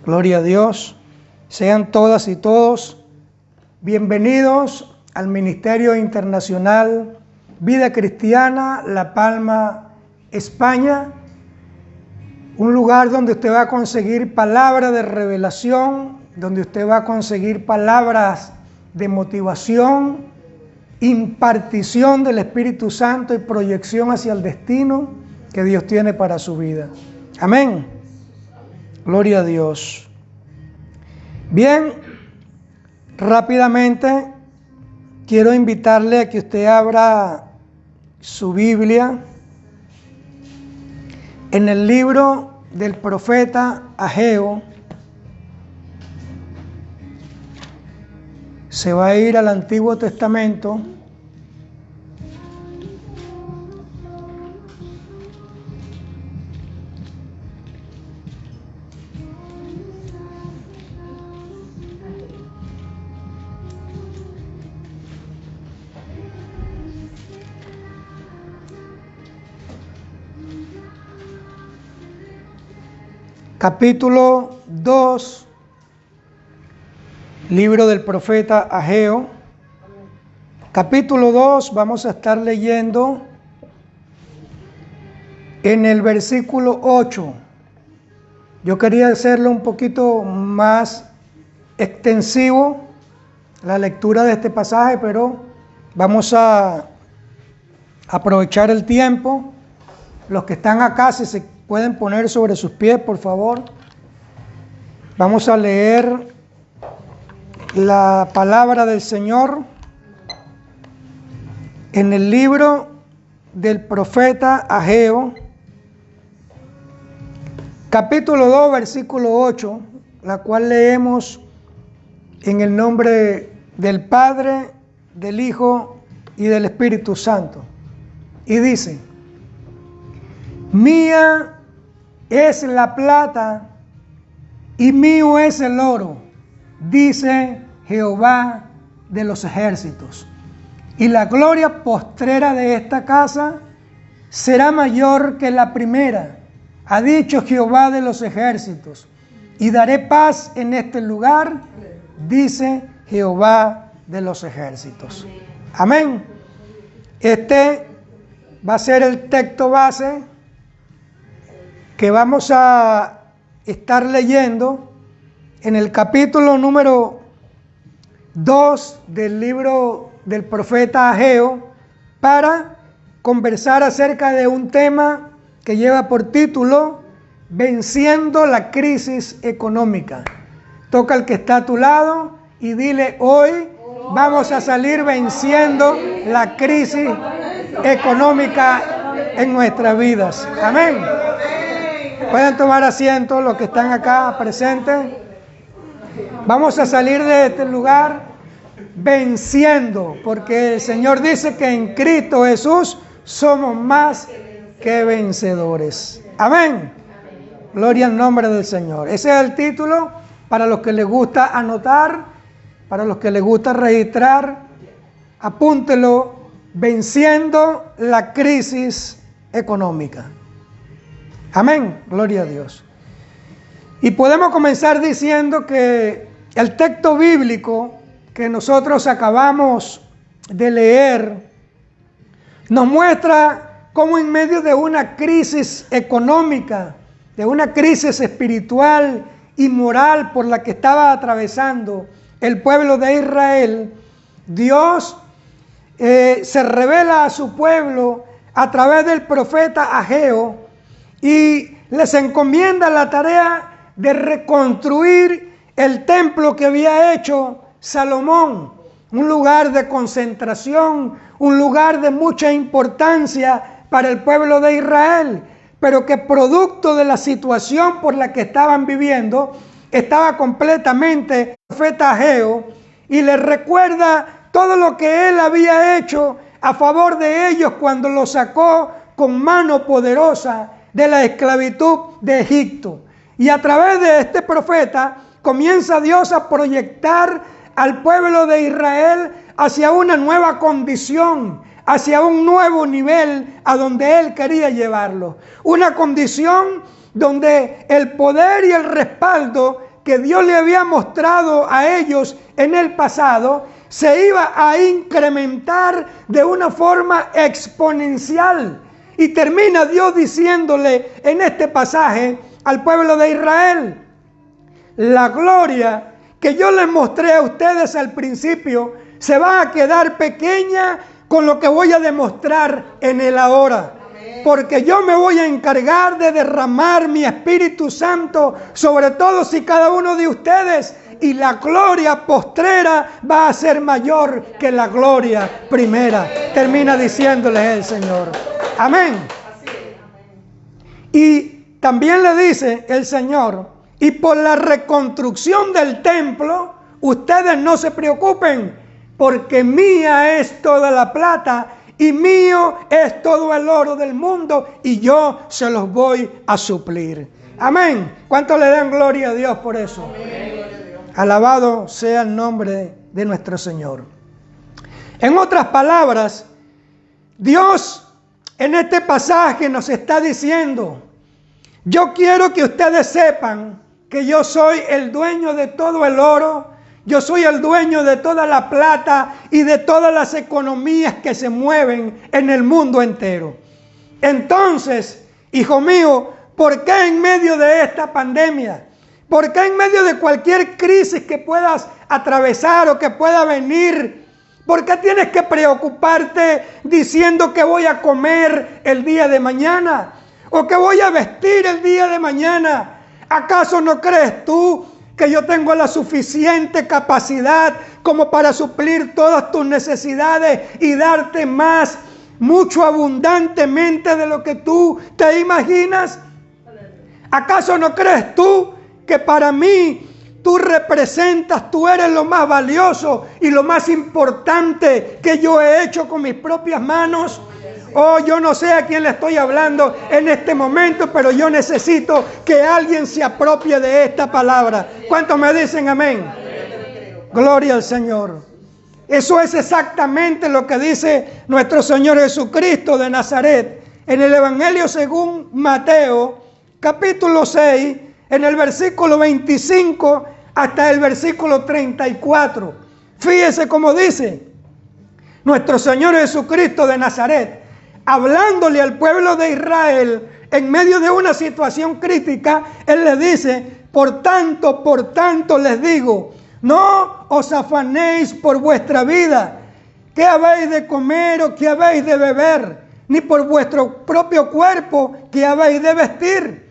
Gloria a Dios. Sean todas y todos bienvenidos al Ministerio Internacional Vida Cristiana La Palma, España. Un lugar donde usted va a conseguir palabra de revelación, donde usted va a conseguir palabras de motivación, impartición del Espíritu Santo y proyección hacia el destino que Dios tiene para su vida. Amén. Gloria a Dios. Bien, rápidamente quiero invitarle a que usted abra su Biblia en el libro del profeta Ageo. Se va a ir al Antiguo Testamento. Capítulo 2, libro del profeta Ageo. Capítulo 2, vamos a estar leyendo en el versículo 8. Yo quería hacerlo un poquito más extensivo, la lectura de este pasaje, pero vamos a aprovechar el tiempo. Los que están acá, si se pueden poner sobre sus pies, por favor. Vamos a leer la palabra del Señor en el libro del profeta Ageo, capítulo 2, versículo 8, la cual leemos en el nombre del Padre, del Hijo y del Espíritu Santo. Y dice: mía es la plata y mío es el oro, dice Jehová de los ejércitos. Y la gloria postrera de esta casa será mayor que la primera, ha dicho Jehová de los ejércitos. Y daré paz en este lugar, dice Jehová de los ejércitos. Amén. Este va a ser el texto base que vamos a estar leyendo en el capítulo número 2 del libro del profeta Ageo, para conversar acerca de un tema que lleva por título Venciendo la crisis económica. Toca al que está a tu lado y dile: hoy vamos a salir venciendo la crisis económica en nuestras vidas. Amén. Pueden tomar asiento los que están acá presentes. Vamos a salir de este lugar venciendo, porque el Señor dice que en Cristo Jesús somos más que vencedores. Amén. Gloria al nombre del Señor. Ese es el título para los que les gusta anotar, para los que les gusta registrar. Apúntelo: venciendo la crisis económica. Amén, gloria a Dios. Y podemos comenzar diciendo que el texto bíblico que nosotros acabamos de leer nos muestra cómo en medio de una crisis económica, de una crisis espiritual y moral por la que estaba atravesando el pueblo de Israel, Dios se revela a su pueblo a través del profeta Ageo y les encomienda la tarea de reconstruir el templo que había hecho Salomón, un lugar de concentración, un lugar de mucha importancia para el pueblo de Israel, pero que producto de la situación por la que estaban viviendo, estaba completamente el profeta Ageo y les recuerda todo lo que él había hecho a favor de ellos cuando los sacó con mano poderosa de la esclavitud de Egipto. Y a través de este profeta comienza Dios a proyectar al pueblo de Israel hacia una nueva condición, hacia un nuevo nivel a donde Él quería llevarlo. Una condición donde el poder y el respaldo que Dios le había mostrado a ellos en el pasado se iba a incrementar de una forma exponencial. Y termina Dios diciéndole en este pasaje al pueblo de Israel: la gloria que yo les mostré a ustedes al principio se va a quedar pequeña con lo que voy a demostrar en el ahora. Porque yo me voy a encargar de derramar mi Espíritu Santo sobre todos y cada uno de ustedes. Y la gloria postrera va a ser mayor que la gloria primera. Termina diciéndoles el Señor. Amén. Y también le dice el Señor: y por la reconstrucción del templo, ustedes no se preocupen, porque mía es toda la plata y mío es todo el oro del mundo, y yo se los voy a suplir. Amén. ¿Cuánto le dan gloria a Dios por eso? Amén. Alabado sea el nombre de nuestro Señor. En otras palabras, Dios en este pasaje nos está diciendo: yo quiero que ustedes sepan que yo soy el dueño de todo el oro, yo soy el dueño de toda la plata y de todas las economías que se mueven en el mundo entero. Entonces, hijo mío, ¿por qué en medio de esta pandemia? ¿Por qué en medio de cualquier crisis que puedas atravesar o que pueda venir? ¿Por qué tienes que preocuparte diciendo que voy a comer el día de mañana? ¿O que voy a vestir el día de mañana? ¿Acaso no crees tú que yo tengo la suficiente capacidad como para suplir todas tus necesidades y darte más, mucho abundantemente de lo que tú te imaginas? ¿Acaso no crees tú que para mí tú representas, tú eres lo más valioso y lo más importante que yo he hecho con mis propias manos? Oh, yo no sé a quién le estoy hablando en este momento, pero yo necesito que alguien se apropie de esta palabra. ¿Cuántos me dicen amén? Gloria al Señor. Eso es exactamente lo que dice nuestro Señor Jesucristo de Nazaret en el Evangelio según Mateo, capítulo 6, en el versículo 25 hasta el versículo 34. Fíjese cómo dice nuestro Señor Jesucristo de Nazaret, hablándole al pueblo de Israel en medio de una situación crítica. Él les dice: por tanto les digo, no os afanéis por vuestra vida, qué habéis de comer o qué habéis de beber, ni por vuestro propio cuerpo, qué habéis de vestir.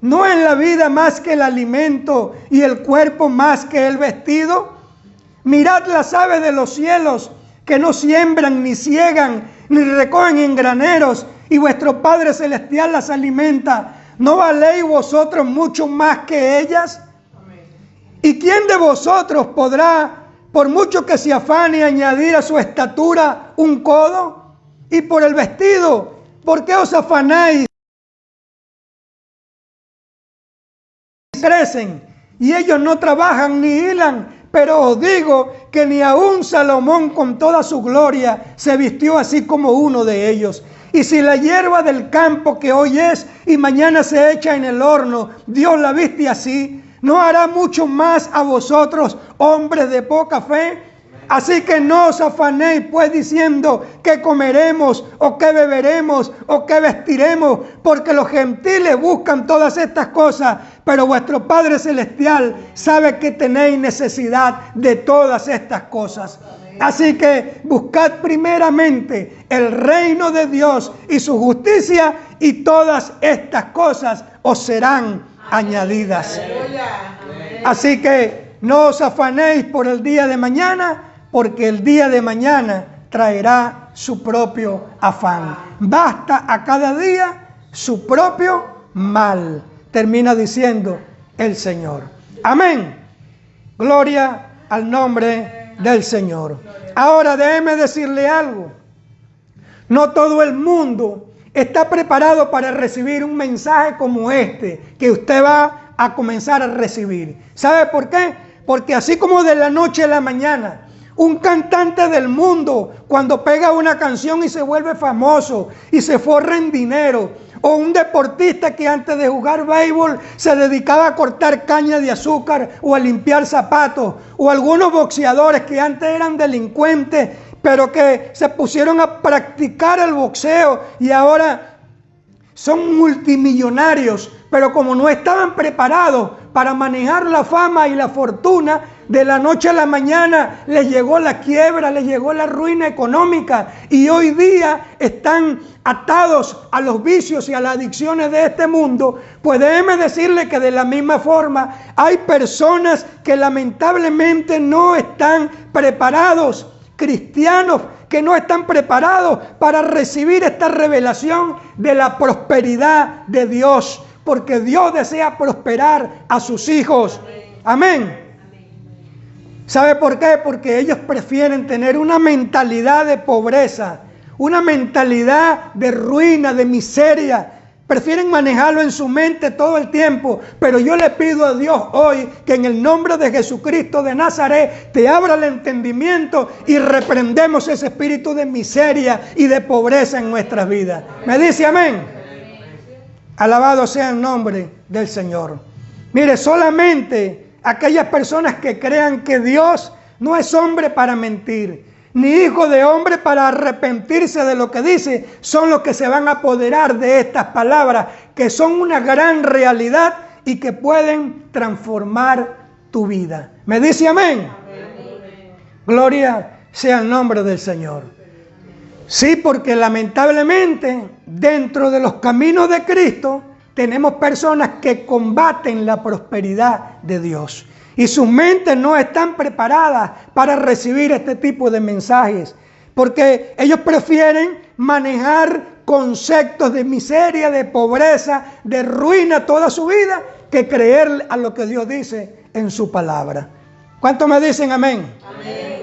¿No es la vida más que el alimento y el cuerpo más que el vestido? Mirad las aves de los cielos, que no siembran, ni ciegan, ni recogen en graneros, y vuestro Padre Celestial las alimenta. ¿No valéis vosotros mucho más que ellas? Amén. ¿Y quién de vosotros podrá, por mucho que se afane, añadir a su estatura un codo? Y por el vestido, ¿por qué os afanáis? Crecen, y ellos no trabajan ni hilan. Pero os digo que ni aun Salomón con toda su gloria se vistió así como uno de ellos. Y si la hierba del campo, que hoy es y mañana se echa en el horno, Dios la viste así, ¿no hará mucho más a vosotros, hombres de poca fe? Así que no os afanéis pues diciendo qué comeremos o qué beberemos o qué vestiremos, porque los gentiles buscan todas estas cosas, pero vuestro Padre Celestial sabe que tenéis necesidad de todas estas cosas. Así que buscad primeramente el reino de Dios y su justicia, y todas estas cosas os serán añadidas. Así que no os afanéis por el día de mañana, porque el día de mañana traerá su propio afán. Basta a cada día su propio mal. Termina diciendo el Señor. Amén. Gloria al nombre del Señor. Ahora déjeme decirle algo. No todo el mundo está preparado para recibir un mensaje como este que usted va a comenzar a recibir. ¿Sabe por qué? Porque así como de la noche a la mañana, un cantante del mundo, cuando pega una canción y se vuelve famoso y se forra en dinero, O un deportista que antes de jugar béisbol se dedicaba a cortar caña de azúcar o a limpiar zapatos. O algunos boxeadores que antes eran delincuentes, pero que se pusieron a practicar el boxeo y ahora son multimillonarios. Pero como no estaban preparados para manejar la fama y la fortuna, de la noche a la mañana les llegó la quiebra, les llegó la ruina económica y hoy día están atados a los vicios y a las adicciones de este mundo. Pues déjeme decirle que de la misma forma hay personas que lamentablemente no están preparados, cristianos que no están preparados para recibir esta revelación de la prosperidad de Dios, porque Dios desea prosperar a sus hijos. Amén. ¿Sabe por qué? Porque ellos prefieren tener una mentalidad de pobreza, una mentalidad de ruina, de miseria. Prefieren manejarlo en su mente todo el tiempo. Pero yo le pido a Dios hoy que en el nombre de Jesucristo de Nazaret te abra el entendimiento y reprendemos ese espíritu de miseria y de pobreza en nuestras vidas. ¿Me dice amén? Alabado sea el nombre del Señor. Mire, solamente aquellas personas que crean que Dios no es hombre para mentir, ni hijo de hombre para arrepentirse de lo que dice, son los que se van a apoderar de estas palabras, que son una gran realidad y que pueden transformar tu vida. ¿Me dice amén? Amén. Gloria sea el nombre del Señor. Sí, porque lamentablemente dentro de los caminos de Cristo tenemos personas que combaten la prosperidad de Dios y sus mentes no están preparadas para recibir este tipo de mensajes, porque ellos prefieren manejar conceptos de miseria, de pobreza, de ruina toda su vida, que creer a lo que Dios dice en su palabra. ¿Cuántos me dicen amén? Amén.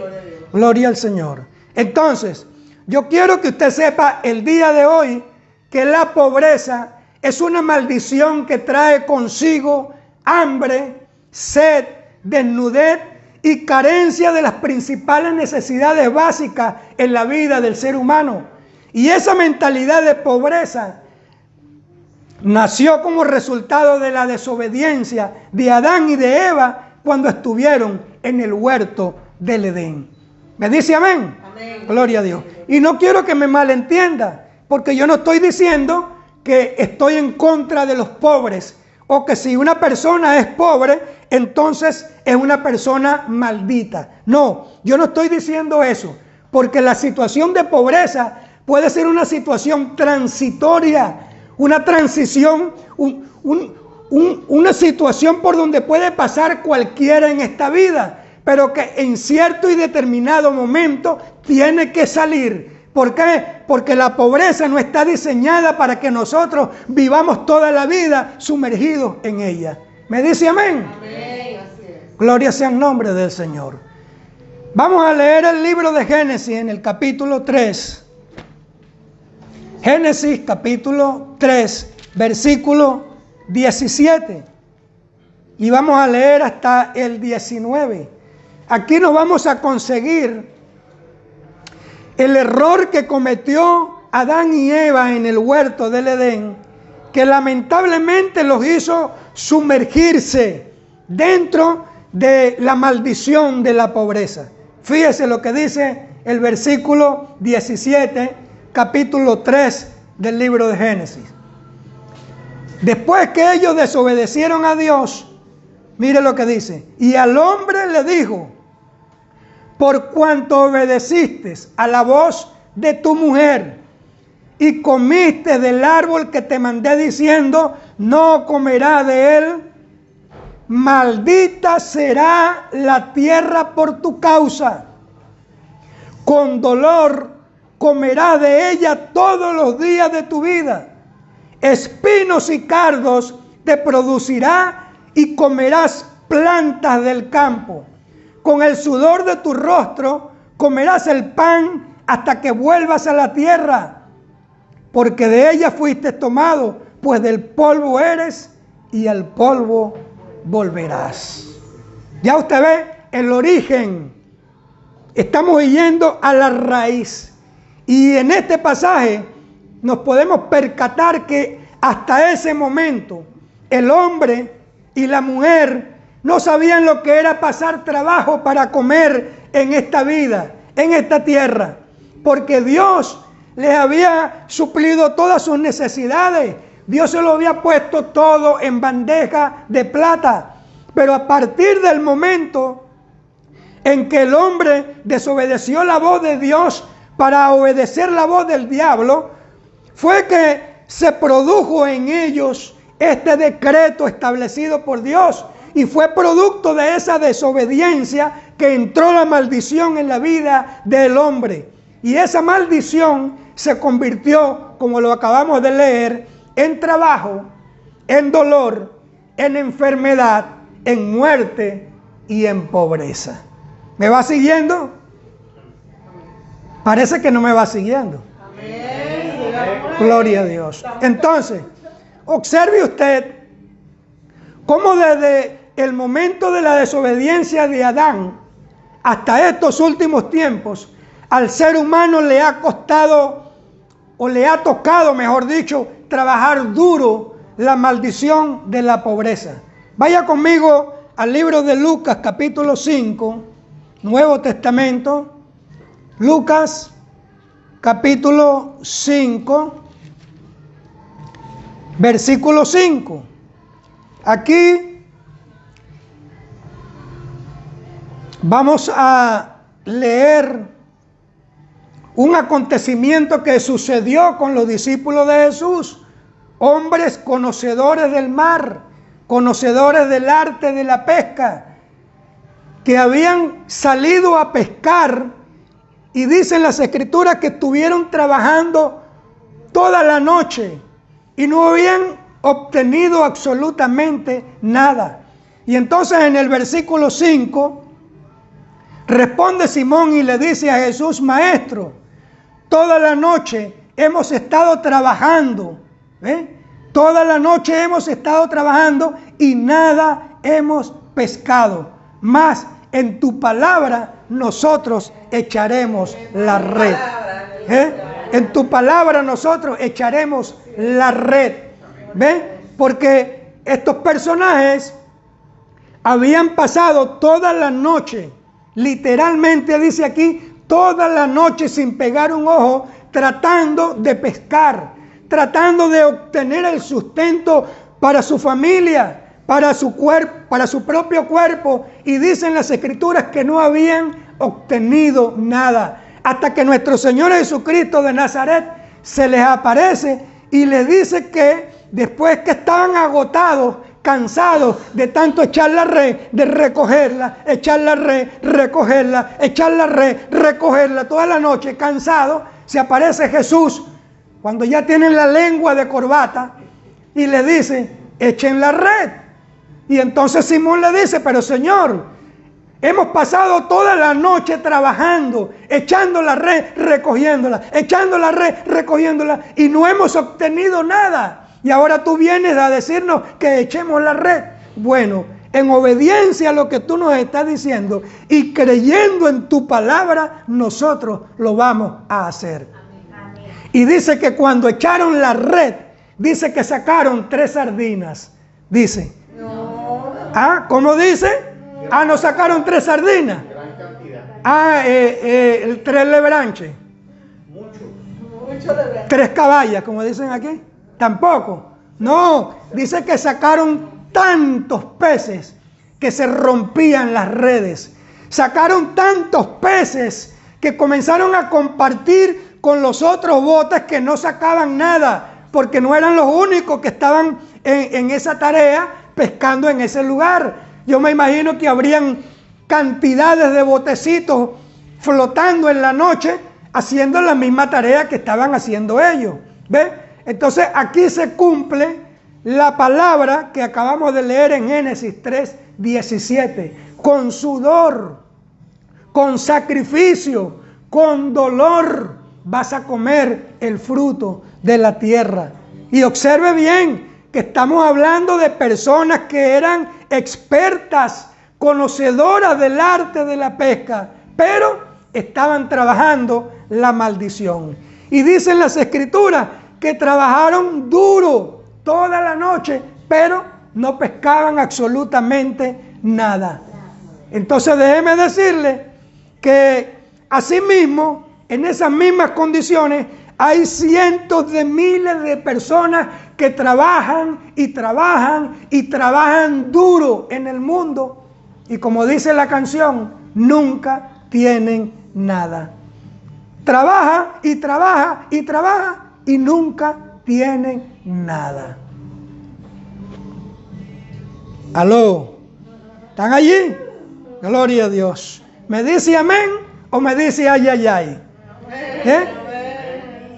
Gloria al Señor. Entonces, yo quiero que usted sepa el día de hoy que la pobreza es una maldición que trae consigo hambre, sed, desnudez y carencia de las principales necesidades básicas en la vida del ser humano. Y esa mentalidad de pobreza nació como resultado de la desobediencia de Adán y de Eva cuando estuvieron en el huerto del Edén. ¿Me dice amén? Amén. Gloria a Dios. Y no quiero que me malentienda, porque yo no estoy diciendo que estoy en contra de los pobres, o que si una persona es pobre, entonces es una persona maldita. No, yo no estoy diciendo eso, porque la situación de pobreza puede ser una situación transitoria, una transición, una situación por donde puede pasar cualquiera en esta vida, pero que en cierto y determinado momento tiene que salir. ¿Por qué? Porque la pobreza no está diseñada para que nosotros vivamos toda la vida sumergidos en ella. ¿Me dice amén? Amén. Así es. Gloria sea el nombre del Señor. Vamos a leer el libro de Génesis en el capítulo 3. Génesis capítulo 3, versículo 17. Y vamos a leer hasta el 19. Aquí nos vamos a conseguir el error que cometió Adán y Eva en el huerto del Edén, que lamentablemente los hizo sumergirse dentro de la maldición de la pobreza. Fíjese lo que dice el versículo 17, capítulo 3 del libro de Génesis. Después que ellos desobedecieron a Dios, mire lo que dice: y al hombre le dijo: por cuanto obedeciste a la voz de tu mujer y comiste del árbol que te mandé diciendo, no comerás de él, maldita será la tierra por tu causa. Con dolor comerás de ella todos los días de tu vida. Espinos y cardos te producirá y comerás plantas del campo. Con el sudor de tu rostro comerás el pan hasta que vuelvas a la tierra, porque de ella fuiste tomado, pues del polvo eres y al polvo volverás. Ya usted ve el origen. Estamos yendo a la raíz. Y en este pasaje nos podemos percatar que hasta ese momento, el hombre y la mujer no sabían lo que era pasar trabajo para comer en esta vida, en esta tierra, porque Dios les había suplido todas sus necesidades. Dios se lo había puesto todo en bandeja de plata. Pero a partir del momento en que el hombre desobedeció la voz de Dios para obedecer la voz del diablo, fue que se produjo en ellos este decreto establecido por Dios. Y fue producto de esa desobediencia que entró la maldición en la vida del hombre. Y esa maldición se convirtió, como lo acabamos de leer, en trabajo, en dolor, en enfermedad, en muerte y en pobreza. ¿Me va siguiendo? Parece que no me va siguiendo. Gloria a Dios. Entonces, observe usted cómo desde el momento de la desobediencia de Adán hasta estos últimos tiempos, al ser humano le ha costado, o le ha tocado, mejor dicho, trabajar duro la maldición de la pobreza. Vaya conmigo al libro de Lucas, capítulo 5, Nuevo Testamento. Lucas, capítulo 5, versículo 5. Aquí vamos a leer un acontecimiento que sucedió con los discípulos de Jesús, hombres conocedores del mar, conocedores del arte de la pesca, que habían salido a pescar, y dicen las Escrituras que estuvieron trabajando toda la noche y no habían obtenido absolutamente nada. Y entonces en el versículo 5 responde Simón y le dice a Jesús: Maestro, toda la noche hemos estado trabajando, toda la noche hemos estado trabajando y nada hemos pescado, mas en tu palabra nosotros echaremos la red. En tu palabra nosotros echaremos la red. ¿Ven? Porque estos personajes habían pasado toda la noche, literalmente dice aquí, toda la noche sin pegar un ojo, tratando de pescar, tratando de obtener el sustento para su familia, para su cuerpo, para su propio cuerpo. Y dicen las Escrituras que no habían obtenido nada, hasta que nuestro Señor Jesucristo de Nazaret se les aparece y les dice que después que estaban agotados, cansados de tanto echar la red, de recogerla, echar la red, recogerla, echar la red, recogerla, toda la noche cansados, se aparece Jesús cuando ya tienen la lengua de corbata y le dice: echen la red. Y entonces Simón le dice: pero Señor, hemos pasado toda la noche trabajando, echando la red, recogiéndola, echando la red, recogiéndola, y no hemos obtenido nada. Y ahora tú vienes a decirnos que echemos la red. Bueno, en obediencia a lo que tú nos estás diciendo y creyendo en tu palabra, nosotros lo vamos a hacer. Amén. Y dice que cuando echaron la red, dice que sacaron 3 sardinas. Dice. No. ¿Ah? ¿Cómo dice? Ah, ¿no sacaron 3 sardinas? Gran cantidad. Ah, 3 lebranches. Mucho lebranche. 3 caballas, como dicen aquí. Tampoco. No, dice que sacaron tantos peces que se rompían las redes. Sacaron tantos peces que comenzaron a compartir con los otros botes que no sacaban nada, porque no eran los únicos que estaban en esa tarea pescando en ese lugar. Yo me imagino que habrían cantidades de botecitos flotando en la noche haciendo la misma tarea que estaban haciendo ellos. ¿Ves? Entonces aquí se cumple la palabra que acabamos de leer en Génesis 3:17. Con sudor, con sacrificio, con dolor vas a comer el fruto de la tierra. Y observe bien que estamos hablando de personas que eran expertas, conocedoras del arte de la pesca, pero estaban trabajando la maldición. Y dicen las Escrituras que trabajaron duro toda la noche, pero no pescaban absolutamente nada. Entonces déjeme decirle que asimismo, en esas mismas condiciones, hay cientos de miles de personas que trabajan y trabajan y trabajan duro en el mundo. Y como dice la canción, nunca tienen nada. Trabaja y trabaja y trabaja y nunca tienen nada. ¿Aló? ¿Están allí? Gloria a Dios. ¿Me dice amén o me dice ay, ay, ay?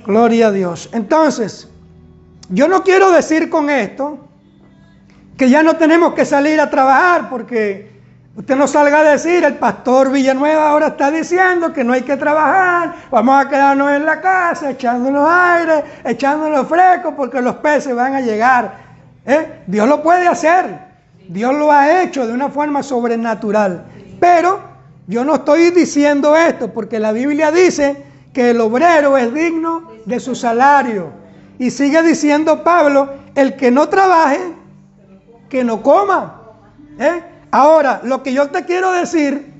Gloria a Dios. Entonces, yo no quiero decir con esto que ya no tenemos que salir a trabajar, porque usted no salga a decir, el pastor Villanueva ahora está diciendo que no hay que trabajar, vamos a quedarnos en la casa echándonos aire, echándonos fresco, porque los peces van a llegar. Dios lo puede hacer, Dios lo ha hecho de una forma sobrenatural, pero yo no estoy diciendo esto porque la Biblia dice que el obrero es digno de su salario. Y sigue diciendo Pablo, el que no trabaje, que no coma. Ahora, lo que yo te quiero decir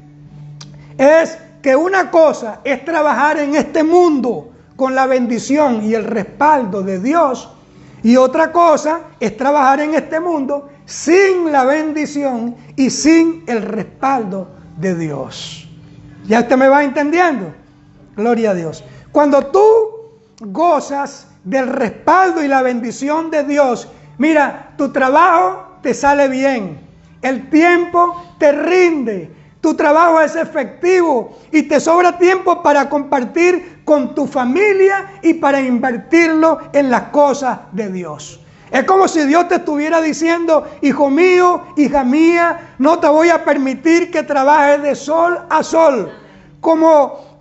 es que una cosa es trabajar en este mundo con la bendición y el respaldo de Dios, y otra cosa es trabajar en este mundo sin la bendición y sin el respaldo de Dios. ¿Ya usted me va entendiendo? Gloria a Dios. Cuando tú gozas del respaldo y la bendición de Dios, mira, tu trabajo te sale bien, el tiempo te rinde, tu trabajo es efectivo y te sobra tiempo para compartir con tu familia y para invertirlo en las cosas de Dios. Es como si Dios te estuviera diciendo, hijo mío, hija mía, no te voy a permitir que trabajes de sol a sol, como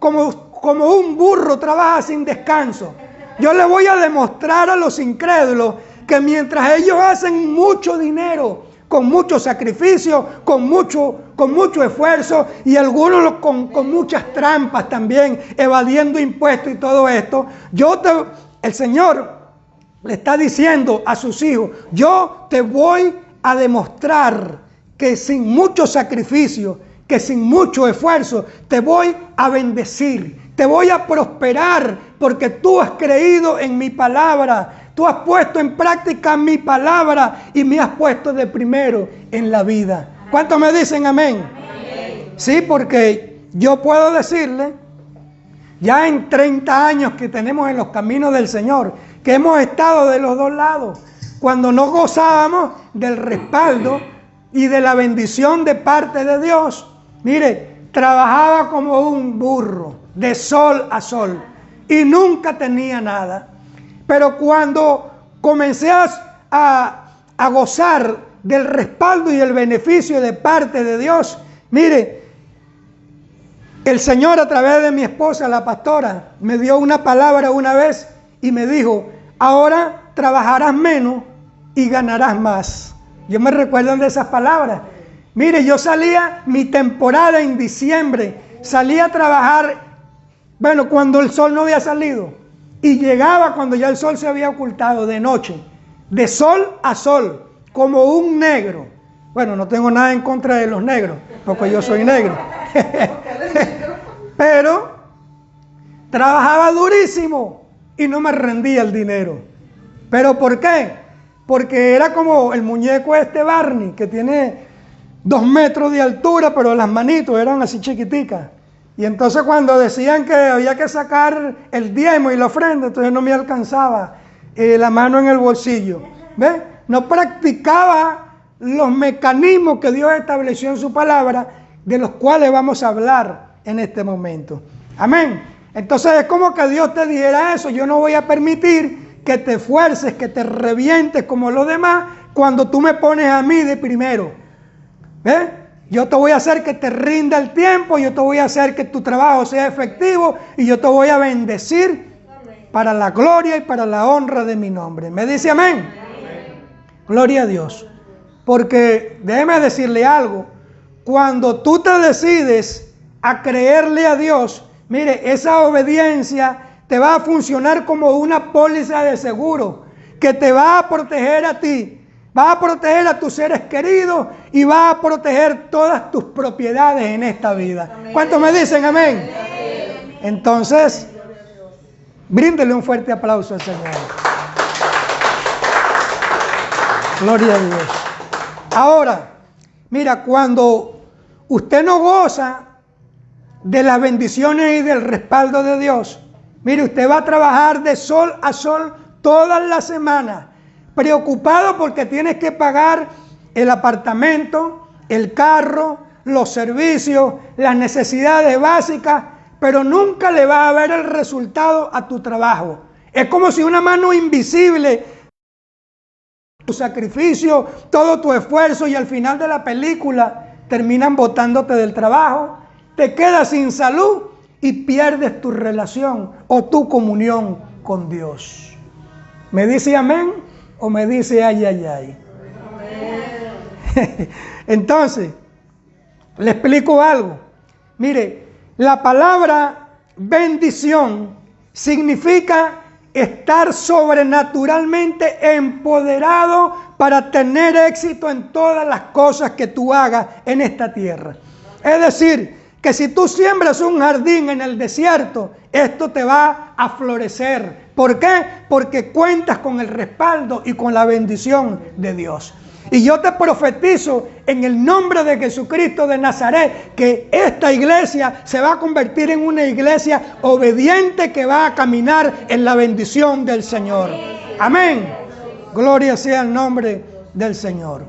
un burro trabaja sin descanso. Yo le voy a demostrar a los incrédulos que mientras ellos hacen mucho dinero, con mucho sacrificio, con mucho esfuerzo, y algunos con muchas trampas también, evadiendo impuestos y todo esto, el Señor le está diciendo a sus hijos, yo te voy a demostrar que sin mucho sacrificio, que sin mucho esfuerzo, te voy a bendecir, te voy a prosperar, porque tú has creído en mi palabra. Tú has puesto en práctica mi palabra y me has puesto de primero en la vida. ¿Cuántos me dicen amén? Amén. Sí, porque yo puedo decirle, ya en 30 años que tenemos en los caminos del Señor, que hemos estado de los dos lados, cuando no gozábamos del respaldo y de la bendición de parte de Dios. Mire, trabajaba como un burro, de sol a sol, y nunca tenía nada. Pero cuando comencé a gozar del respaldo y el beneficio de parte de Dios, mire, el Señor a través de mi esposa, la pastora, me dio una palabra una vez y me dijo, ahora trabajarás menos y ganarás más. Yo me recuerdo de esas palabras. Mire, yo salía, mi temporada en diciembre, salía a trabajar, bueno, cuando el sol no había salido. Y llegaba cuando ya el sol se había ocultado de noche, de sol a sol, como un negro. Bueno, no tengo nada en contra de los negros, porque yo soy negro. Pero trabajaba durísimo y no me rendía el dinero. ¿Pero por qué? Porque era como el muñeco Barney, que tiene 2 metros de altura, pero las manitos eran así chiquiticas. Y entonces cuando decían que había que sacar el diezmo y la ofrenda, entonces no me alcanzaba la mano en el bolsillo. ¿Ves? No practicaba los mecanismos que Dios estableció en su palabra, de los cuales vamos a hablar en este momento. Amén. Entonces es como que Dios te dijera eso, yo no voy a permitir que te esfuerces, que te revientes como los demás, cuando tú me pones a mí de primero. ¿Ves? Yo te voy a hacer que te rinda el tiempo, yo te voy a hacer que tu trabajo sea efectivo y yo te voy a bendecir para la gloria y para la honra de mi nombre. ¿Me dice amén? Amén. Gloria a Dios. Porque déjeme decirle algo, cuando tú te decides a creerle a Dios, mire, esa obediencia te va a funcionar como una póliza de seguro. que te va a proteger a ti, va a proteger a tus seres queridos y va a proteger todas tus propiedades en esta vida. ¿Cuántos me dicen amén? Entonces, bríndele un fuerte aplauso al Señor. Gloria a Dios. Ahora, mira, cuando usted no goza de las bendiciones y del respaldo de Dios, mire, usted va a trabajar de sol a sol todas las semanas, preocupado porque tienes que pagar el apartamento, el carro, los servicios, las necesidades básicas, pero nunca le va a ver el resultado a tu trabajo. Es como si una mano invisible, tu sacrificio, todo tu esfuerzo, y al final de la película terminan botándote del trabajo, te quedas sin salud y pierdes tu relación o tu comunión con Dios. ¿Me dice amén o me dice ay, ay, ay? Amén. Entonces, le explico algo. Mire, la palabra bendición significa estar sobrenaturalmente empoderado para tener éxito en todas las cosas que tú hagas en esta tierra. Es decir, que si tú siembras un jardín en el desierto, esto te va a florecer. ¿Por qué? Porque cuentas con el respaldo y con la bendición de Dios. Y yo te profetizo en el nombre de Jesucristo de Nazaret que esta iglesia se va a convertir en una iglesia obediente que va a caminar en la bendición del Señor. Amén. Gloria sea el nombre del Señor.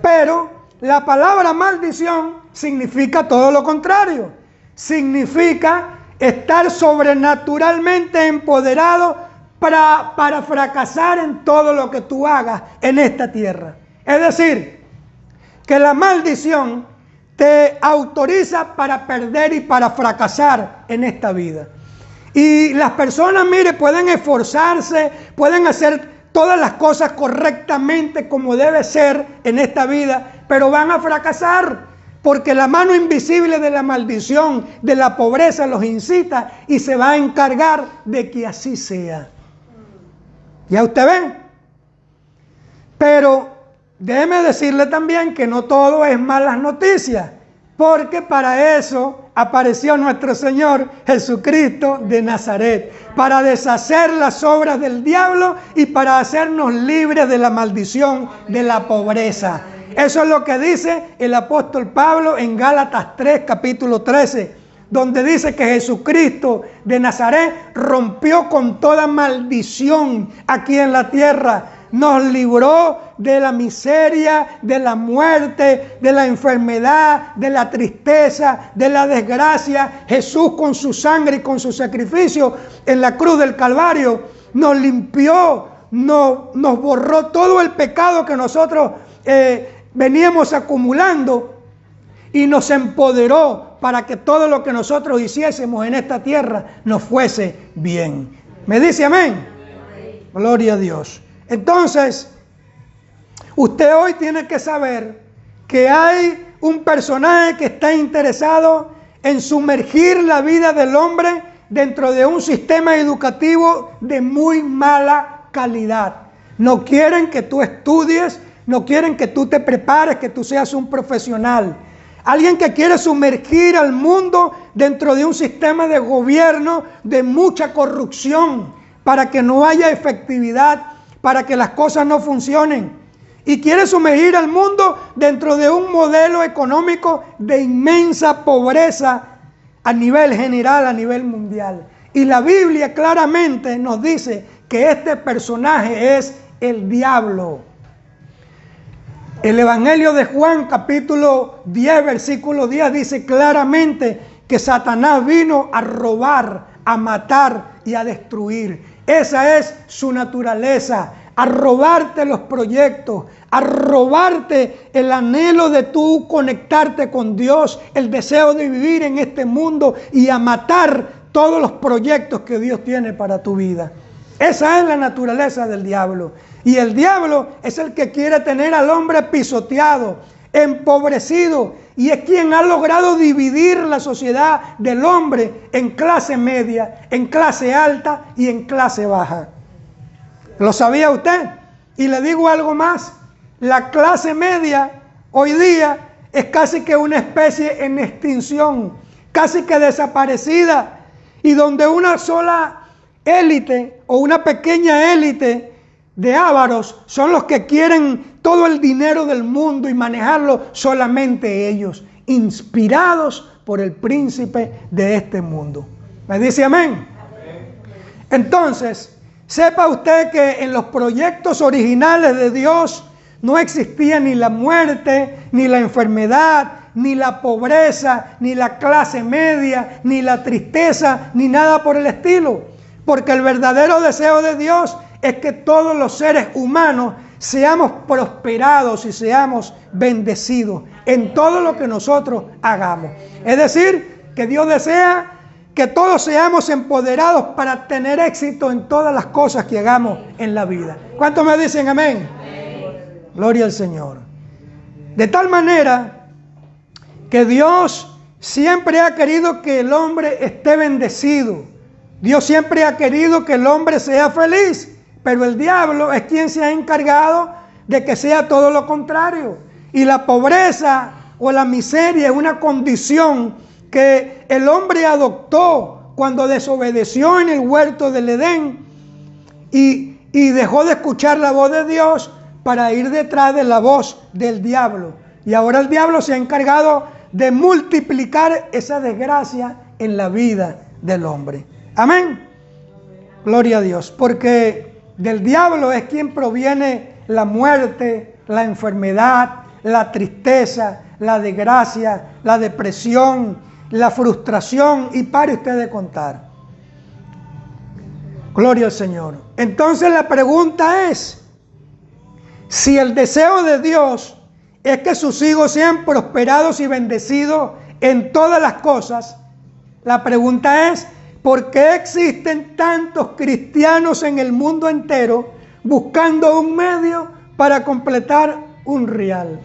Pero la palabra maldición significa todo lo contrario. Significa estar sobrenaturalmente empoderado para fracasar en todo lo que tú hagas en esta tierra. Es decir, que la maldición te autoriza para perder y para fracasar en esta vida. Y las personas, mire, pueden esforzarse, pueden hacer todas las cosas correctamente como debe ser en esta vida, pero van a fracasar porque la mano invisible de la maldición, de la pobreza los incita y se va a encargar de que así sea. ¿Ya usted ve? Pero déjeme decirle también que no todo es malas noticias, porque para eso apareció nuestro Señor Jesucristo de Nazaret, para deshacer las obras del diablo y para hacernos libres de la maldición de la pobreza. Eso es lo que dice el apóstol Pablo en Gálatas 3, capítulo 13, donde dice que Jesucristo de Nazaret rompió con toda maldición aquí en la tierra. Nos libró de la miseria, de la muerte, de la enfermedad, de la tristeza, de la desgracia. Jesús con su sangre y con su sacrificio en la cruz del Calvario nos limpió, nos borró todo el pecado que nosotros veníamos acumulando y nos empoderó para que todo lo que nosotros hiciésemos en esta tierra nos fuese bien. ¿Me dice amén? Gloria a Dios. Entonces, usted hoy tiene que saber que hay un personaje que está interesado en sumergir la vida del hombre dentro de un sistema educativo de muy mala calidad. No quieren que tú estudies, no quieren que tú te prepares, que tú seas un profesional. Alguien que quiere sumergir al mundo dentro de un sistema de gobierno de mucha corrupción para que no haya efectividad, para que las cosas no funcionen. Y quiere sumergir al mundo dentro de un modelo económico de inmensa pobreza a nivel general, a nivel mundial. Y la Biblia claramente nos dice que este personaje es el diablo. El Evangelio de Juan, capítulo 10, versículo 10, dice claramente que Satanás vino a robar, a matar y a destruir. Esa es su naturaleza, a robarte los proyectos, a robarte el anhelo de tú conectarte con Dios, el deseo de vivir en este mundo y a matar todos los proyectos que Dios tiene para tu vida. Esa es la naturaleza del diablo. Y el diablo es el que quiere tener al hombre pisoteado, empobrecido, y es quien ha logrado dividir la sociedad del hombre en clase media, en clase alta y en clase baja. ¿Lo sabía usted? Y le digo algo más. La clase media hoy día es casi que una especie en extinción, casi que desaparecida, y donde una sola élite o una pequeña élite de ávaros son los que quieren todo el dinero del mundo y manejarlo solamente ellos, inspirados por el príncipe de este mundo. ¿Me dice amén? Entonces, sepa usted que en los proyectos originales de Dios no existía ni la muerte, ni la enfermedad, ni la pobreza, ni la clase media, ni la tristeza, ni nada por el estilo. Porque el verdadero deseo de Dios es que todos los seres humanos seamos prosperados y seamos bendecidos en todo lo que nosotros hagamos. Es decir, que Dios desea que todos seamos empoderados para tener éxito en todas las cosas que hagamos en la vida. ¿Cuántos me dicen amén? Amén. Gloria al Señor. De tal manera que Dios siempre ha querido que el hombre esté bendecido. Dios siempre ha querido que el hombre sea feliz, pero el diablo es quien se ha encargado de que sea todo lo contrario. Y la pobreza o la miseria es una condición que el hombre adoptó cuando desobedeció en el huerto del Edén y dejó de escuchar la voz de Dios para ir detrás de la voz del diablo. Y ahora el diablo se ha encargado de multiplicar esa desgracia en la vida del hombre. Amén. Gloria a Dios, porque del diablo es quien proviene la muerte, la enfermedad, la tristeza, la desgracia, la depresión, la frustración, y pare usted de contar. Gloria al Señor. Entonces la pregunta es, si el deseo de Dios es que sus hijos sean prosperados y bendecidos en todas las cosas, la pregunta es, ¿por qué existen tantos cristianos en el mundo entero buscando un medio para completar un real?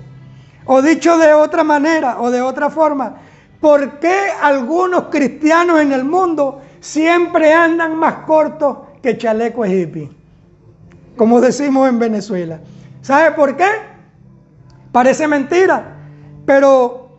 O dicho de otra manera o de otra forma, ¿por qué algunos cristianos en el mundo siempre andan más cortos que chaleco hippie? Como decimos en Venezuela. ¿Sabe por qué? Parece mentira, pero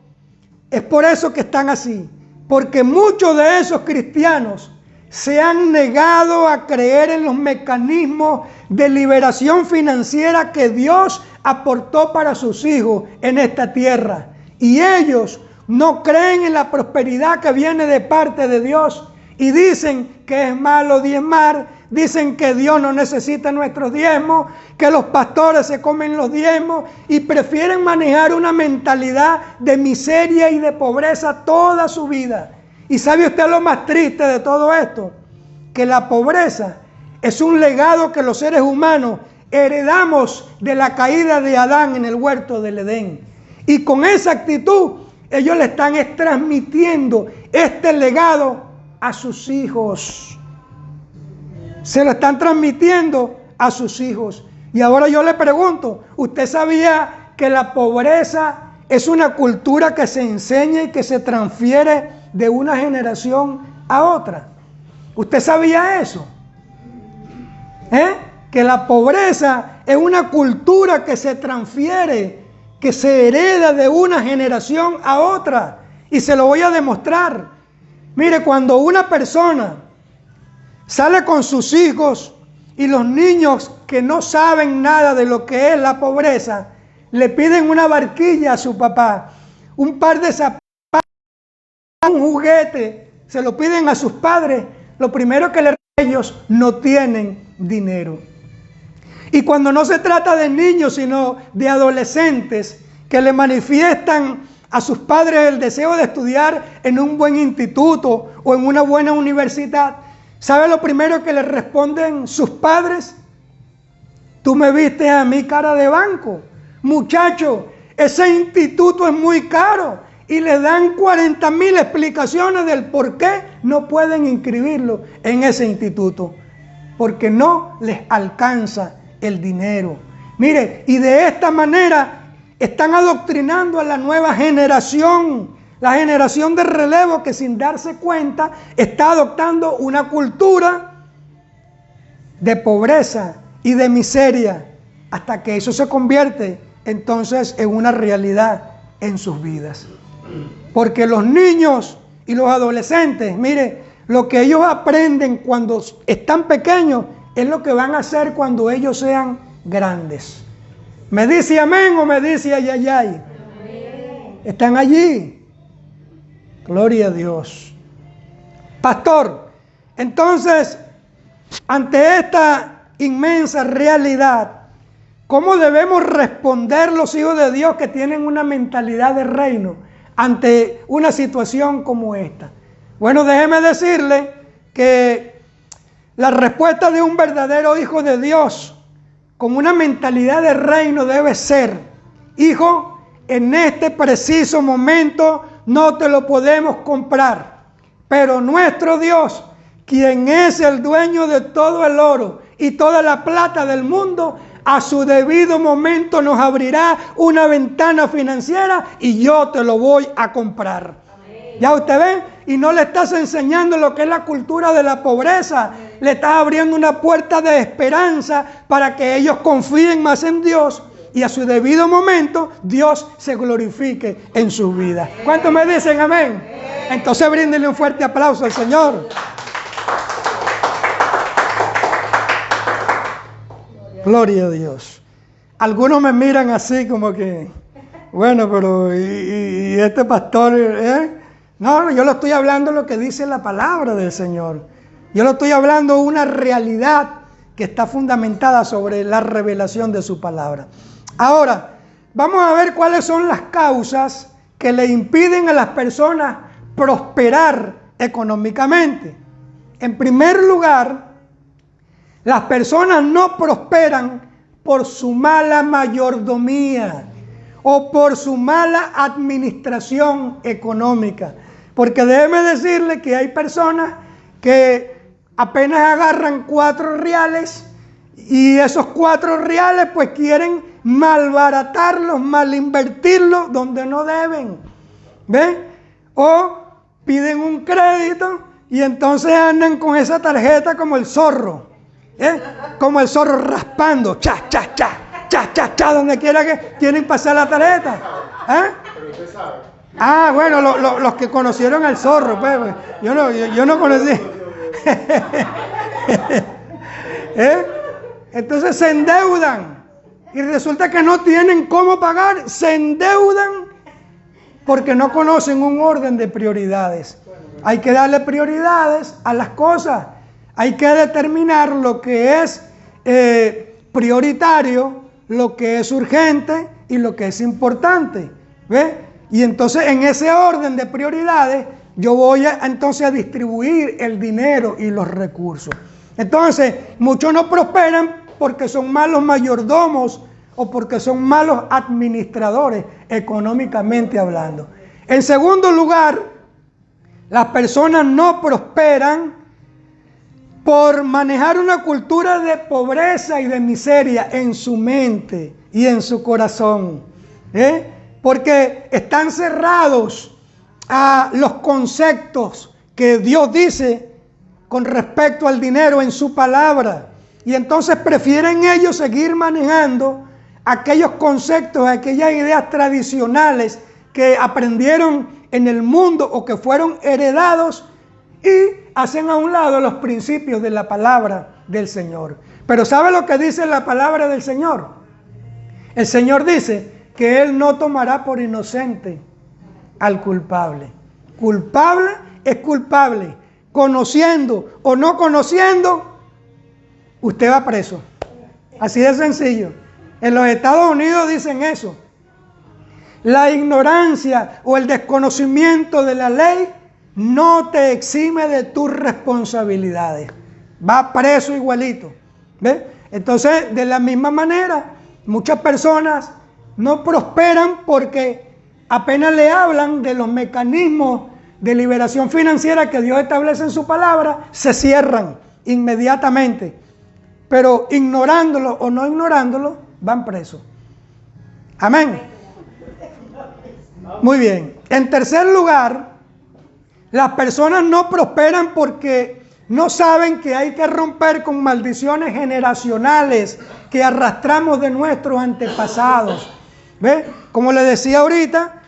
es por eso que están así. Porque muchos de esos cristianos se han negado a creer en los mecanismos de liberación financiera que Dios aportó para sus hijos en esta tierra. Y ellos no creen en la prosperidad que viene de parte de Dios y dicen que es malo diezmar, dicen que Dios no necesita nuestros diezmos, que los pastores se comen los diezmos y prefieren manejar una mentalidad de miseria y de pobreza toda su vida. ¿Y sabe usted lo más triste de todo esto? Que la pobreza es un legado que los seres humanos heredamos de la caída de Adán en el huerto del Edén. Y con esa actitud ellos le están transmitiendo este legado a sus hijos. Se lo están transmitiendo a sus hijos. Y ahora yo le pregunto, ¿usted sabía que la pobreza es una cultura que se enseña y que se transfiere de una generación a otra? ¿Usted sabía eso? Que la pobreza es una cultura que se transfiere, que se hereda de una generación a otra. Y se lo voy a demostrar. Mire, cuando una persona sale con sus hijos y los niños que no saben nada de lo que es la pobreza, le piden una barquilla a su papá, un par de zapatos, un juguete, se lo piden a sus padres, lo primero que ellos no tienen dinero. Y cuando no se trata de niños, sino de adolescentes que le manifiestan a sus padres el deseo de estudiar en un buen instituto o en una buena universidad, ¿sabe lo primero que le responden sus padres? Tú me viste a mí cara de banco. Muchacho, ese instituto es muy caro. Y le dan 40,000 explicaciones del por qué no pueden inscribirlo en ese instituto. Porque no les alcanza el dinero. Mire, y de esta manera están adoctrinando a la nueva generación. La generación de relevo que sin darse cuenta está adoptando una cultura de pobreza y de miseria, hasta que eso se convierte entonces en una realidad en sus vidas. Porque los niños y los adolescentes, mire, lo que ellos aprenden cuando están pequeños es lo que van a hacer cuando ellos sean grandes. ¿Me dice amén o me dice ay, ay, ay? Están allí. Gloria a Dios. Pastor, entonces, ante esta inmensa realidad, ¿cómo debemos responder los hijos de Dios que tienen una mentalidad de reino ante una situación como esta? Bueno, déjeme decirle que la respuesta de un verdadero hijo de Dios con una mentalidad de reino debe ser: hijo, en este preciso momento no te lo podemos comprar, pero nuestro Dios, quien es el dueño de todo el oro y toda la plata del mundo, a su debido momento nos abrirá una ventana financiera y yo te lo voy a comprar. Amén. ¿Ya usted ve? Y no le estás enseñando lo que es la cultura de la pobreza. Le estás abriendo una puerta de esperanza para que ellos confíen más en Dios y a su debido momento Dios se glorifique en su vida. ¿Cuántos me dicen amén? Entonces bríndenle un fuerte aplauso al Señor. Gloria a Dios. Algunos me miran así como que, bueno, pero ¿y este pastor? No, yo lo estoy hablando lo que dice la palabra del Señor. Yo lo estoy hablando una realidad que está fundamentada sobre la revelación de su palabra. Ahora, vamos a ver cuáles son las causas que le impiden a las personas prosperar económicamente. En primer lugar, las personas no prosperan por su mala mayordomía o por su mala administración económica. Porque déjeme decirle que hay personas que apenas agarran 4 reales y esos 4 reales pues quieren malbaratarlos, malinvertirlos donde no deben. ¿Ve? O piden un crédito y entonces andan con esa tarjeta como el zorro. Como el zorro raspando, cha, cha, cha, cha, cha, cha, donde quiera que quieren pasar la tarjeta. Pero usted sabe. Ah, bueno, los que conocieron al zorro, pues, yo no conocí. Entonces se endeudan y resulta que no tienen cómo pagar, se endeudan porque no conocen un orden de prioridades. Hay que darle prioridades a las cosas. Hay que determinar lo que es prioritario, lo que es urgente y lo que es importante. ¿Ve? Y entonces en ese orden de prioridades yo voy entonces a distribuir el dinero y los recursos. Entonces muchos no prosperan porque son malos mayordomos o porque son malos administradores económicamente hablando. En segundo lugar, las personas no prosperan por manejar una cultura de pobreza y de miseria en su mente y en su corazón. Porque están cerrados a los conceptos que Dios dice con respecto al dinero en su palabra. Y entonces prefieren ellos seguir manejando aquellos conceptos, aquellas ideas tradicionales que aprendieron en el mundo o que fueron heredados y hacen a un lado los principios de la palabra del Señor. Pero ¿sabe lo que dice la palabra del Señor? El Señor dice que Él no tomará por inocente al culpable. Culpable es culpable. Conociendo o no conociendo, usted va preso. Así de sencillo. En los Estados Unidos dicen eso. La ignorancia o el desconocimiento de la ley no te exime de tus responsabilidades. Va preso igualito. ¿Ve? Entonces, de la misma manera, muchas personas no prosperan porque apenas le hablan de los mecanismos de liberación financiera que Dios establece en su palabra, se cierran inmediatamente. Pero ignorándolo o no ignorándolo, van presos. Amén. Muy bien. En tercer lugar, las personas no prosperan porque No saben que hay que romper con maldiciones generacionales que arrastramos de nuestros antepasados. ¿Ve? Como le decía ahorita,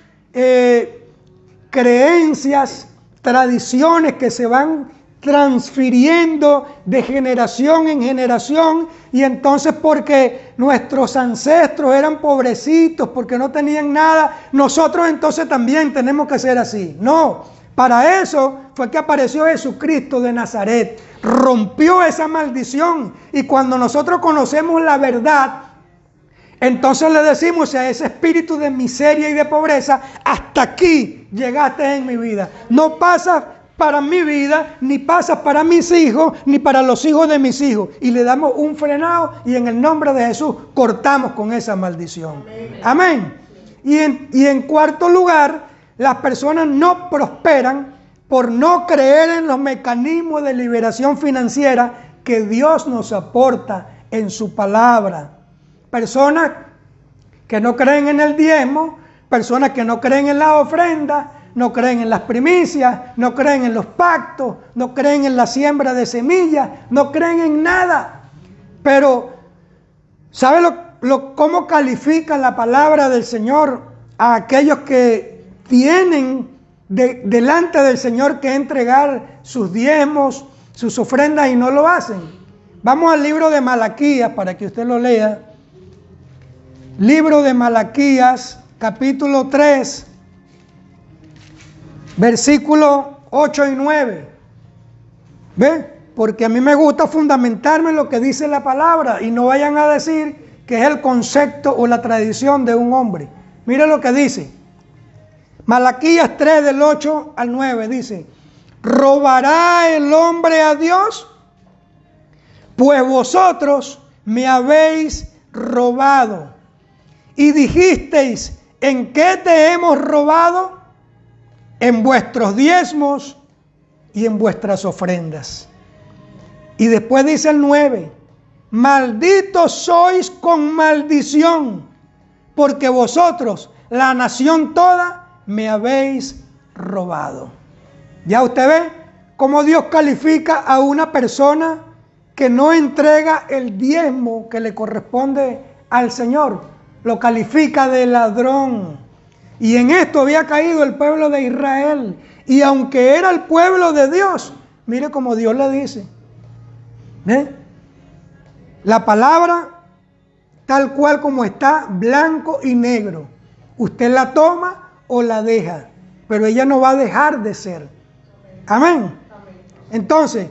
creencias, tradiciones que se van transfiriendo de generación en generación, y entonces porque nuestros ancestros eran pobrecitos, porque no tenían nada, nosotros entonces también tenemos que ser así. No, para eso fue que apareció Jesucristo de Nazaret, rompió esa maldición, y cuando nosotros conocemos la verdad, entonces le decimos a ese espíritu de miseria y de pobreza: hasta aquí llegaste en mi vida, no pasas para mi vida, ni pasas para mis hijos, ni para los hijos de mis hijos. Y le damos un frenado y en el nombre de Jesús cortamos con esa maldición. Amén. Y en cuarto lugar, las personas no prosperan por no creer en los mecanismos de liberación financiera que Dios nos aporta en su palabra. Personas que no creen en el diezmo, personas que no creen en la ofrenda, no creen en las primicias, no creen en los pactos, no creen en la siembra de semillas, no creen en nada. Pero, ¿sabe cómo califica la palabra del Señor a aquellos que tienen delante del Señor que entregar sus diezmos, sus ofrendas y no lo hacen? Vamos al libro de Malaquías para que usted lo lea. Libro de Malaquías, capítulo 3. Versículos 8 y 9. ¿Ve? Porque a mí me gusta fundamentarme en lo que dice la palabra y no vayan a decir que es el concepto o la tradición de un hombre. Mire lo que dice. Malaquías 3 del 8 al 9 dice: ¿robará el hombre a Dios? Pues vosotros me habéis robado. Y dijisteis: ¿en qué te hemos robado? En vuestros diezmos y en vuestras ofrendas. Y después dice el 9: malditos sois con maldición, porque vosotros, la nación toda, me habéis robado. Ya usted ve cómo Dios califica a una persona que no entrega el diezmo que le corresponde al Señor. Lo califica de ladrón. Y en esto había caído el pueblo de Israel. Y aunque era el pueblo de Dios, mire como Dios le dice. La palabra tal cual como está, blanco y negro. Usted la toma o la deja, pero ella no va a dejar de ser. Amén. Entonces,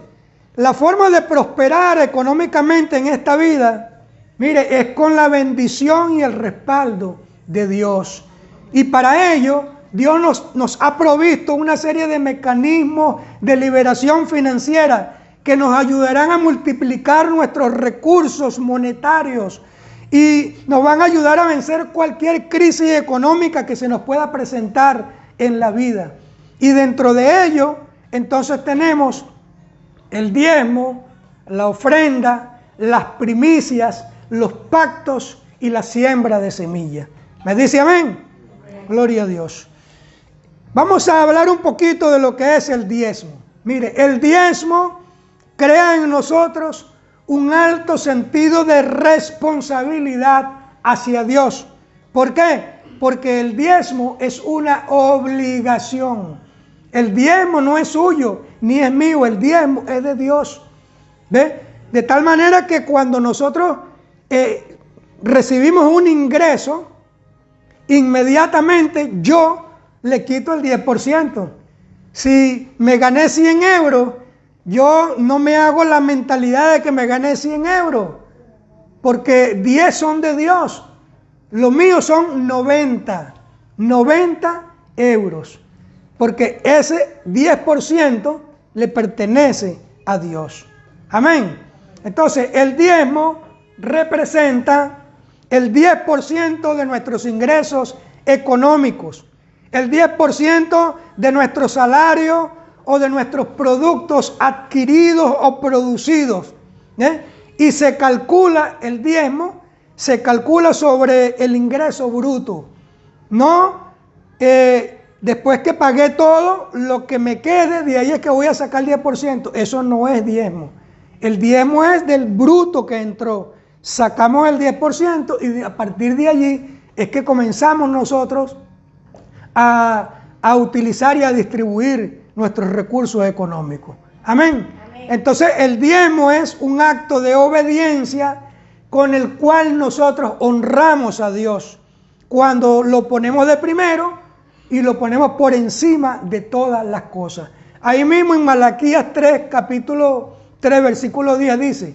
la forma de prosperar económicamente en esta vida, mire, es con la bendición y el respaldo de Dios. Y para ello, Dios nos ha provisto una serie de mecanismos de liberación financiera que nos ayudarán a multiplicar nuestros recursos monetarios y nos van a ayudar a vencer cualquier crisis económica que se nos pueda presentar en la vida. Y dentro de ello, entonces tenemos el diezmo, la ofrenda, las primicias, los pactos y la siembra de semillas. ¿Me dice amén? Gloria a Dios. Vamos a hablar un poquito de lo que es el diezmo. Mire, el diezmo crea en nosotros un alto sentido de responsabilidad hacia Dios. ¿Por qué? Porque el diezmo es una obligación. El diezmo no es suyo, ni es mío, el diezmo es de Dios. ¿Ve? De tal manera que cuando nosotros recibimos un ingreso, inmediatamente yo le quito el 10%. Si me gané 100 euros, yo no me hago la mentalidad de que me gané 100 euros, porque 10 son de Dios. Los míos son 90 euros, porque ese 10% le pertenece a Dios. Amén. Entonces, el diezmo representa el 10% de nuestros ingresos económicos, el 10% de nuestro salario o de nuestros productos adquiridos o producidos. Y se calcula el diezmo, se calcula sobre el ingreso bruto, no después que pagué todo, lo que me quede, de ahí es que voy a sacar el 10%. Eso no es diezmo. El diezmo es del bruto que entró. Sacamos el 10% y a partir de allí es que comenzamos nosotros a utilizar y a distribuir nuestros recursos económicos. Amén. Entonces el diezmo es un acto de obediencia con el cual nosotros honramos a Dios cuando lo ponemos de primero y lo ponemos por encima de todas las cosas. Ahí mismo en Malaquías 3, capítulo 3, versículo 10 dice: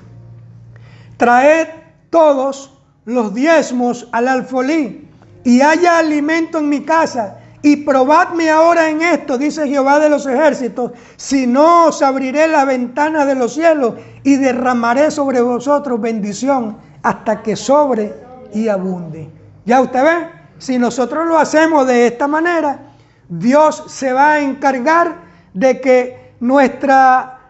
traed todos los diezmos al alfolí y haya alimento en mi casa. Y probadme ahora en esto, dice Jehová de los ejércitos, si no os abriré la ventana de los cielos y derramaré sobre vosotros bendición hasta que sobre y abunde. Ya usted ve, si nosotros lo hacemos de esta manera, Dios se va a encargar de que nuestra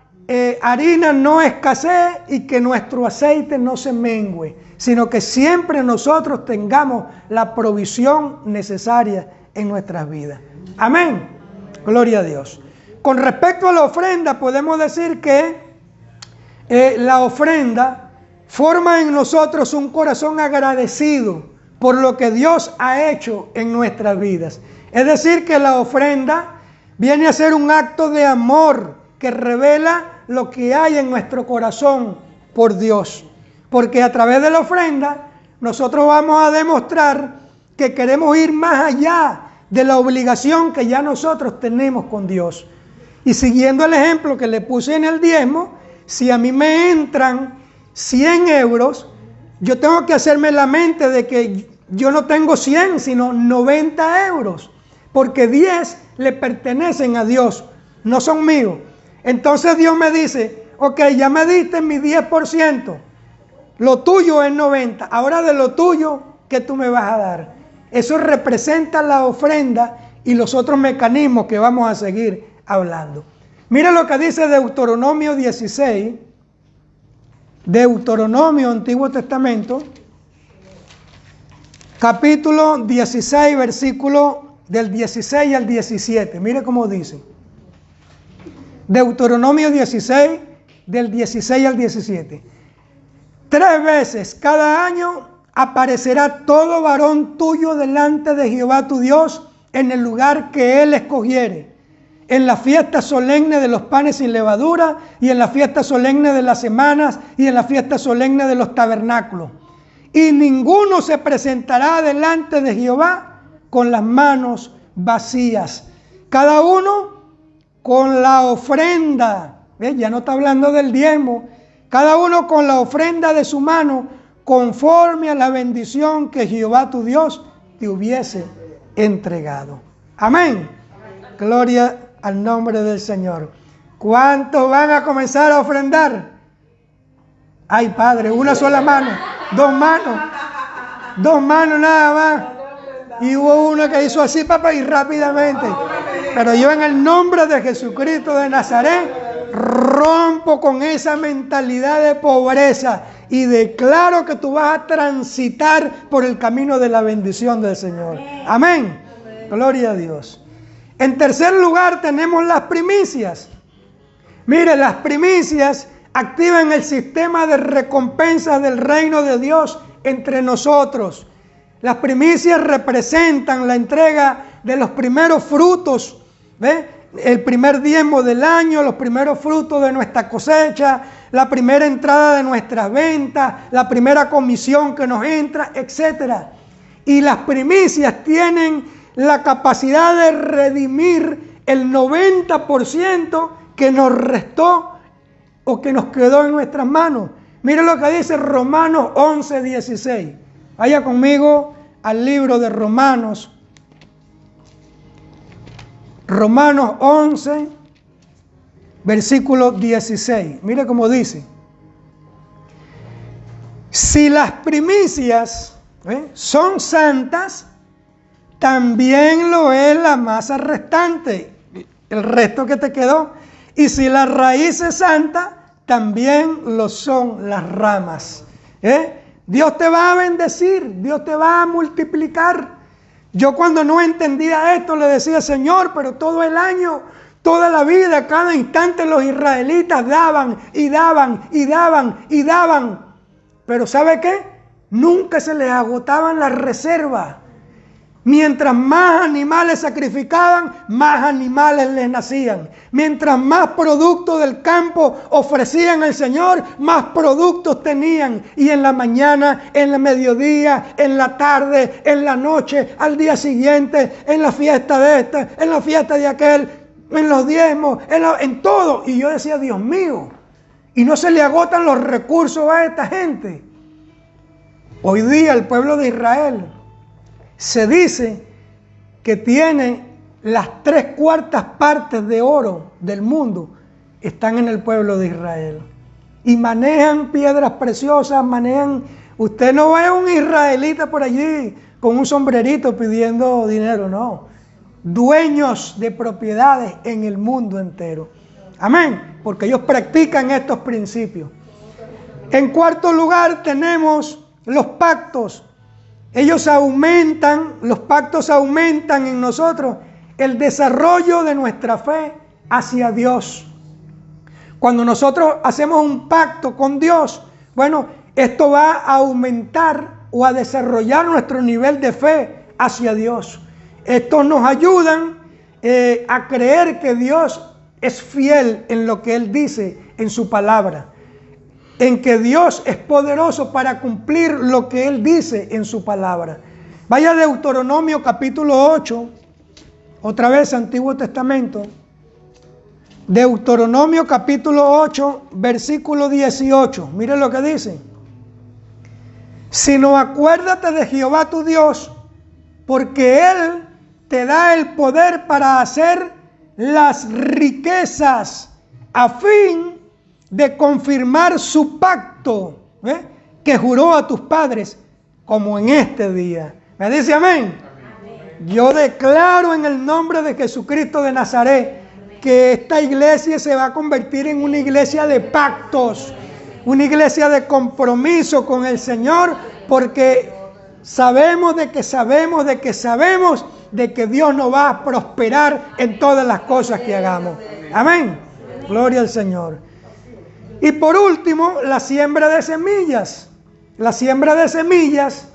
harina no escasee y que nuestro aceite no se mengüe, sino que siempre nosotros tengamos la provisión necesaria en nuestras vidas. Amén. Gloria a Dios. Con respecto a la ofrenda, podemos decir que la ofrenda forma en nosotros un corazón agradecido por lo que Dios ha hecho en nuestras vidas. Es decir, que la ofrenda viene a ser un acto de amor que revela lo que hay en nuestro corazón por Dios. Porque a través de la ofrenda nosotros vamos a demostrar que queremos ir más allá de la obligación que ya nosotros tenemos con Dios. Y siguiendo el ejemplo que le puse en el diezmo, si a mí me entran 100 euros, yo tengo que hacerme la mente de que yo no tengo 100, sino 90 euros, porque 10 le pertenecen a Dios, no son míos. Entonces Dios me dice: ok, ya me diste mi 10%, lo tuyo es 90, ahora de lo tuyo, ¿qué tú me vas a dar? Eso representa la ofrenda y los otros mecanismos que vamos a seguir hablando. Mira lo que dice Deuteronomio 16, Deuteronomio, Antiguo Testamento, capítulo 16, versículo del 16 al 17. Mire cómo dice. Deuteronomio 16, del 16 al 17. 3 veces cada año aparecerá todo varón tuyo delante de Jehová tu Dios en el lugar que él escogiere, en la fiesta solemne de los panes sin levadura y en la fiesta solemne de las semanas y en la fiesta solemne de los tabernáculos. Y ninguno se presentará delante de Jehová con las manos vacías. Cada uno con la ofrenda. ¿Ves? Ya no está hablando del diezmo. Cada uno con la ofrenda de su mano, conforme a la bendición que Jehová tu Dios te hubiese entregado. Amén. Gloria al nombre del Señor. ¿Cuántos van a comenzar a ofrendar? Ay, Padre, una sola mano, 2 manos, 2 manos nada más. Y hubo uno que hizo así, papá, y rápidamente. Pero yo en el nombre de Jesucristo de Nazaret rompo con esa mentalidad de pobreza y declaro que tú vas a transitar por el camino de la bendición del Señor. Amén. Gloria a Dios. En tercer lugar tenemos las primicias. Mire, las primicias activan el sistema de recompensa del reino de Dios entre nosotros. Las primicias representan la entrega de los primeros frutos, ¿ve? El primer diezmo del año, los primeros frutos de nuestra cosecha, la primera entrada de nuestras ventas, la primera comisión que nos entra, etc. Y las primicias tienen la capacidad de redimir el 90% que nos restó o que nos quedó en nuestras manos. Mire lo que dice Romanos 11:16. Vaya conmigo al libro de Romanos. Romanos 11, versículo 16. Mire cómo dice. Si las primicias son santas, también lo es la masa restante, el resto que te quedó. Y si la raíz es santa, también lo son las ramas. Dios te va a bendecir, Dios te va a multiplicar. Yo cuando no entendía esto le decía, Señor, pero todo el año, toda la vida, cada instante los israelitas daban y daban y daban y daban. Pero ¿sabe qué? Nunca se les agotaban las reservas. Mientras más animales sacrificaban, más animales les nacían. Mientras más productos del campo ofrecían al Señor, más productos tenían. Y en la mañana, en el mediodía, en la tarde, en la noche, al día siguiente, en la fiesta de esta, en la fiesta de aquel, en los diezmos, en todo. Y yo decía, Dios mío, y no se le agotan los recursos a esta gente. Hoy día el pueblo de Israel se dice que tiene las 3/4 partes de oro del mundo, están en el pueblo de Israel. Y manejan piedras preciosas, usted no ve a un israelita por allí con un sombrerito pidiendo dinero, no. Dueños de propiedades en el mundo entero. Amén, porque ellos practican estos principios. En cuarto lugar tenemos los pactos. Los pactos aumentan en nosotros el desarrollo de nuestra fe hacia Dios. Cuando nosotros hacemos un pacto con Dios, bueno, esto va a aumentar o a desarrollar nuestro nivel de fe hacia Dios. Estos nos ayudan a creer que Dios es fiel en lo que Él dice en su palabra, en que Dios es poderoso para cumplir lo que Él dice en su palabra. Vaya a Deuteronomio capítulo 8, otra vez Antiguo Testamento. Deuteronomio capítulo 8, versículo 18. Mire lo que dice. Sino acuérdate de Jehová tu Dios, porque Él te da el poder para hacer las riquezas a fin de confirmar su pacto que juró a tus padres, como en este día. ¿Me dice amén? Amén. Yo declaro en el nombre de Jesucristo de Nazaret que esta iglesia se va a convertir en una iglesia de pactos, una iglesia de compromiso con el Señor, porque sabemos de que Dios nos va a prosperar en todas las cosas que hagamos. Amén. Gloria al Señor. Y por último, la siembra de semillas. La siembra de semillas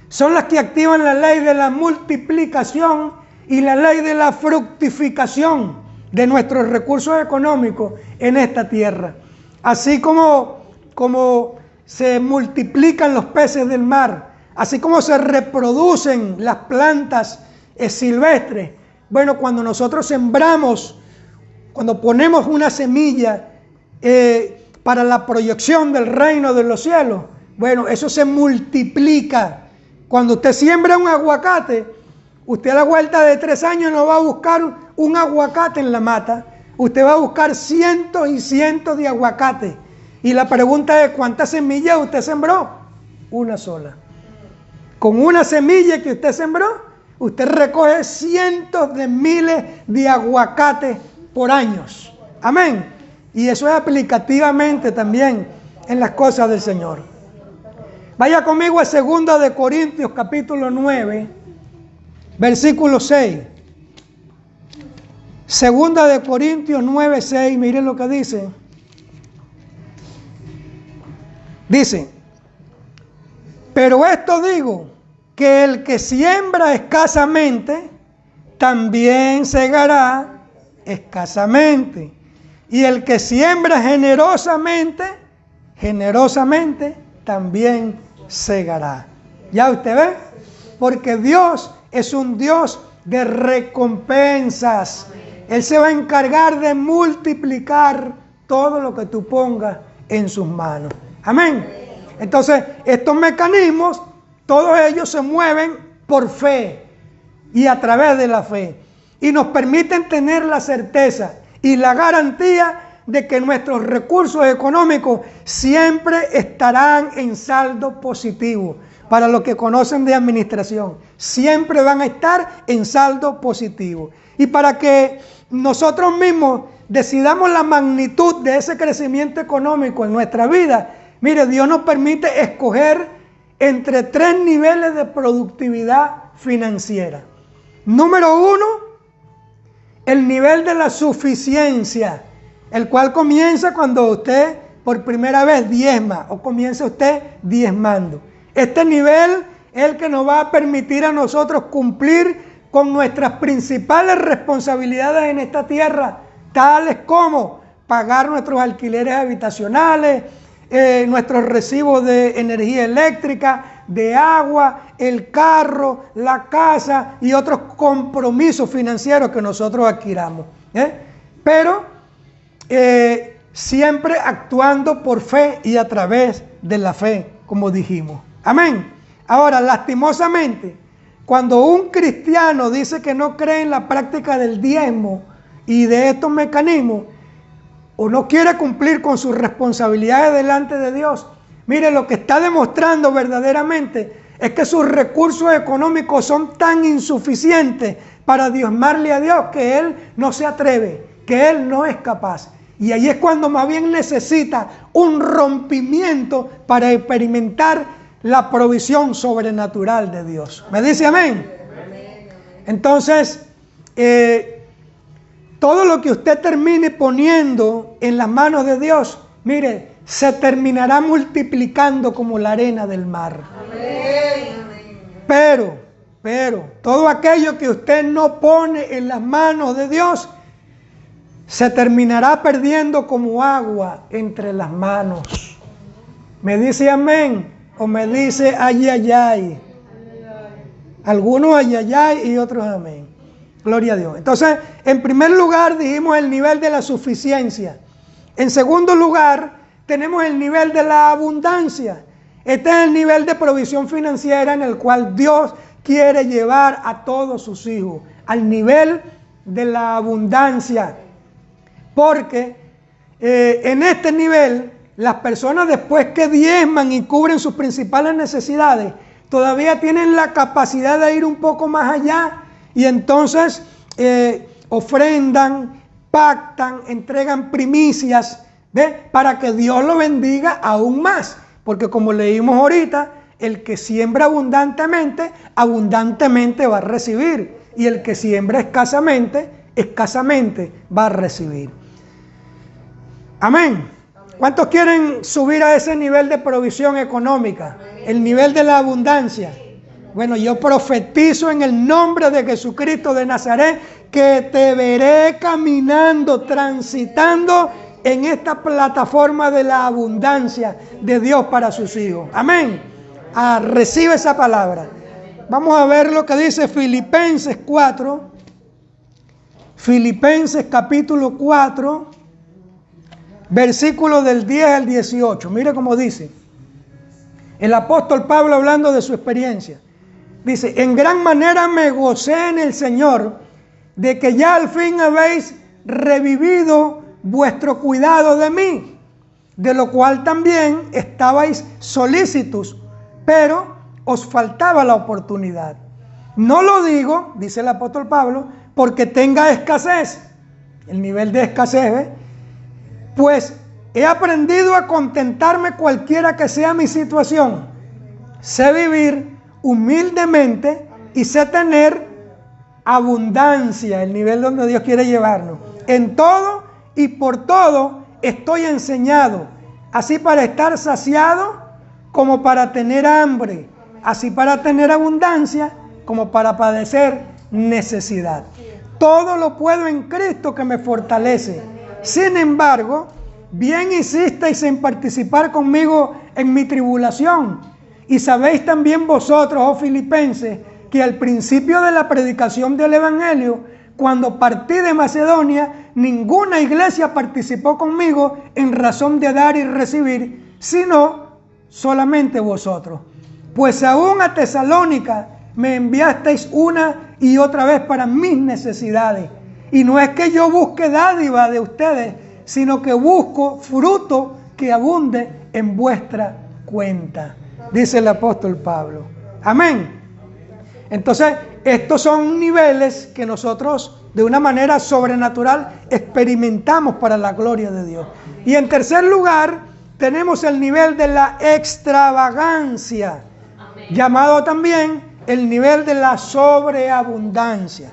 son las que activan la ley de la multiplicación y la ley de la fructificación de nuestros recursos económicos en esta tierra. Así como se multiplican los peces del mar, así como se reproducen las plantas silvestres. Bueno, cuando nosotros sembramos, cuando ponemos una semilla para la proyección del reino de los cielos, bueno, eso se multiplica. Cuando usted siembra un aguacate, usted a la vuelta de 3 años no va a buscar un aguacate en la mata, usted va a buscar cientos y cientos de aguacates. Y la pregunta es, ¿cuántas semillas usted sembró? Una sola. Con una semilla que usted sembró, usted recoge cientos de miles de aguacates por años. Amén. Y eso es aplicativamente también en las cosas del Señor. Vaya conmigo a 2 de Corintios capítulo 9, versículo 6. 2 de Corintios 9, 6, miren lo que dice. Dice, pero esto digo, que el que siembra escasamente, también segará escasamente. Y el que siembra generosamente, generosamente también segará. ¿Ya usted ve? Porque Dios es un Dios de recompensas. Él se va a encargar de multiplicar todo lo que tú pongas en sus manos. Amén. Entonces, estos mecanismos, todos ellos se mueven por fe y a través de la fe. Y nos permiten tener la certeza y la garantía de que nuestros recursos económicos siempre estarán en saldo positivo. Para los que conocen de administración, siempre van a estar en saldo positivo. Y para que nosotros mismos decidamos la magnitud de ese crecimiento económico en nuestra vida, mire, Dios nos permite escoger entre 3 niveles de productividad financiera. Número 1, el nivel de la suficiencia, el cual comienza cuando usted por primera vez diezma o comienza usted diezmando. Este nivel es el que nos va a permitir a nosotros cumplir con nuestras principales responsabilidades en esta tierra, tales como pagar nuestros alquileres habitacionales, nuestros recibos de energía eléctrica, de agua, el carro, la casa y otros compromisos financieros que nosotros adquiramos. Pero siempre actuando por fe y a través de la fe, como dijimos. Amén. Ahora, lastimosamente, cuando un cristiano dice que no cree en la práctica del diezmo y de estos mecanismos, o no quiere cumplir con sus responsabilidades delante de Dios, mire, lo que está demostrando verdaderamente es que sus recursos económicos son tan insuficientes para diezmarle a Dios que él no se atreve, que él no es capaz. Y ahí es cuando más bien necesita un rompimiento para experimentar la provisión sobrenatural de Dios. ¿Me dice amén? Entonces, todo lo que usted termine poniendo en las manos de Dios, mire, se terminará multiplicando como la arena del mar. Pero, todo aquello que usted no pone en las manos de Dios, se terminará perdiendo como agua entre las manos. ¿Me dice amén? O me dice ay, ay, ay. Algunos ay, ay, ay y otros amén. Gloria a Dios. Entonces, en primer lugar dijimos el nivel de la suficiencia. En segundo lugar, tenemos el nivel de la abundancia. Este es el nivel de provisión financiera en el cual Dios quiere llevar a todos sus hijos. Al nivel de la abundancia. Porque en este nivel, las personas después que diezman y cubren sus principales necesidades, todavía tienen la capacidad de ir un poco más allá. Y entonces ofrendan, pactan, entregan primicias, para que Dios lo bendiga aún más. Porque como leímos ahorita, el que siembra abundantemente, abundantemente va a recibir. Y el que siembra escasamente, escasamente va a recibir. Amén. ¿Cuántos quieren subir a ese nivel de provisión económica? El nivel de la abundancia. Bueno, yo profetizo en el nombre de Jesucristo de Nazaret que te veré caminando, transitando en esta plataforma de la abundancia de Dios para sus hijos. Amén. Recibe esa palabra. Vamos a ver lo que dice Filipenses 4. Filipenses capítulo 4, versículos del 10 al 18. Mire cómo dice. El apóstol Pablo hablando de su experiencia. Dice, en gran manera me gocé en el Señor de que ya al fin habéis revivido vuestro cuidado de mí, de lo cual también estabais solícitos, pero os faltaba la oportunidad. No lo digo, dice el apóstol Pablo, porque tenga escasez, el nivel de escasez, pues he aprendido a contentarme cualquiera que sea mi situación. Sé vivir humildemente y sé tener abundancia, el nivel donde Dios quiere llevarnos. En todo y por todo estoy enseñado, así para estar saciado como para tener hambre, así para tener abundancia como para padecer necesidad. Todo lo puedo en Cristo que me fortalece. Sin embargo, bien hicisteis en participar conmigo en mi tribulación. Y sabéis también vosotros, oh filipenses, que al principio de la predicación del Evangelio, cuando partí de Macedonia, ninguna iglesia participó conmigo en razón de dar y recibir, sino solamente vosotros. Pues aún a Tesalónica me enviasteis una y otra vez para mis necesidades. Y no es que yo busque dádiva de ustedes, sino que busco fruto que abunde en vuestra cuenta, dice el apóstol Pablo. Amén. Entonces, estos son niveles que nosotros de una manera sobrenatural experimentamos para la gloria de Dios. Y en tercer lugar, tenemos el nivel de la extravagancia, llamado también el nivel de la sobreabundancia.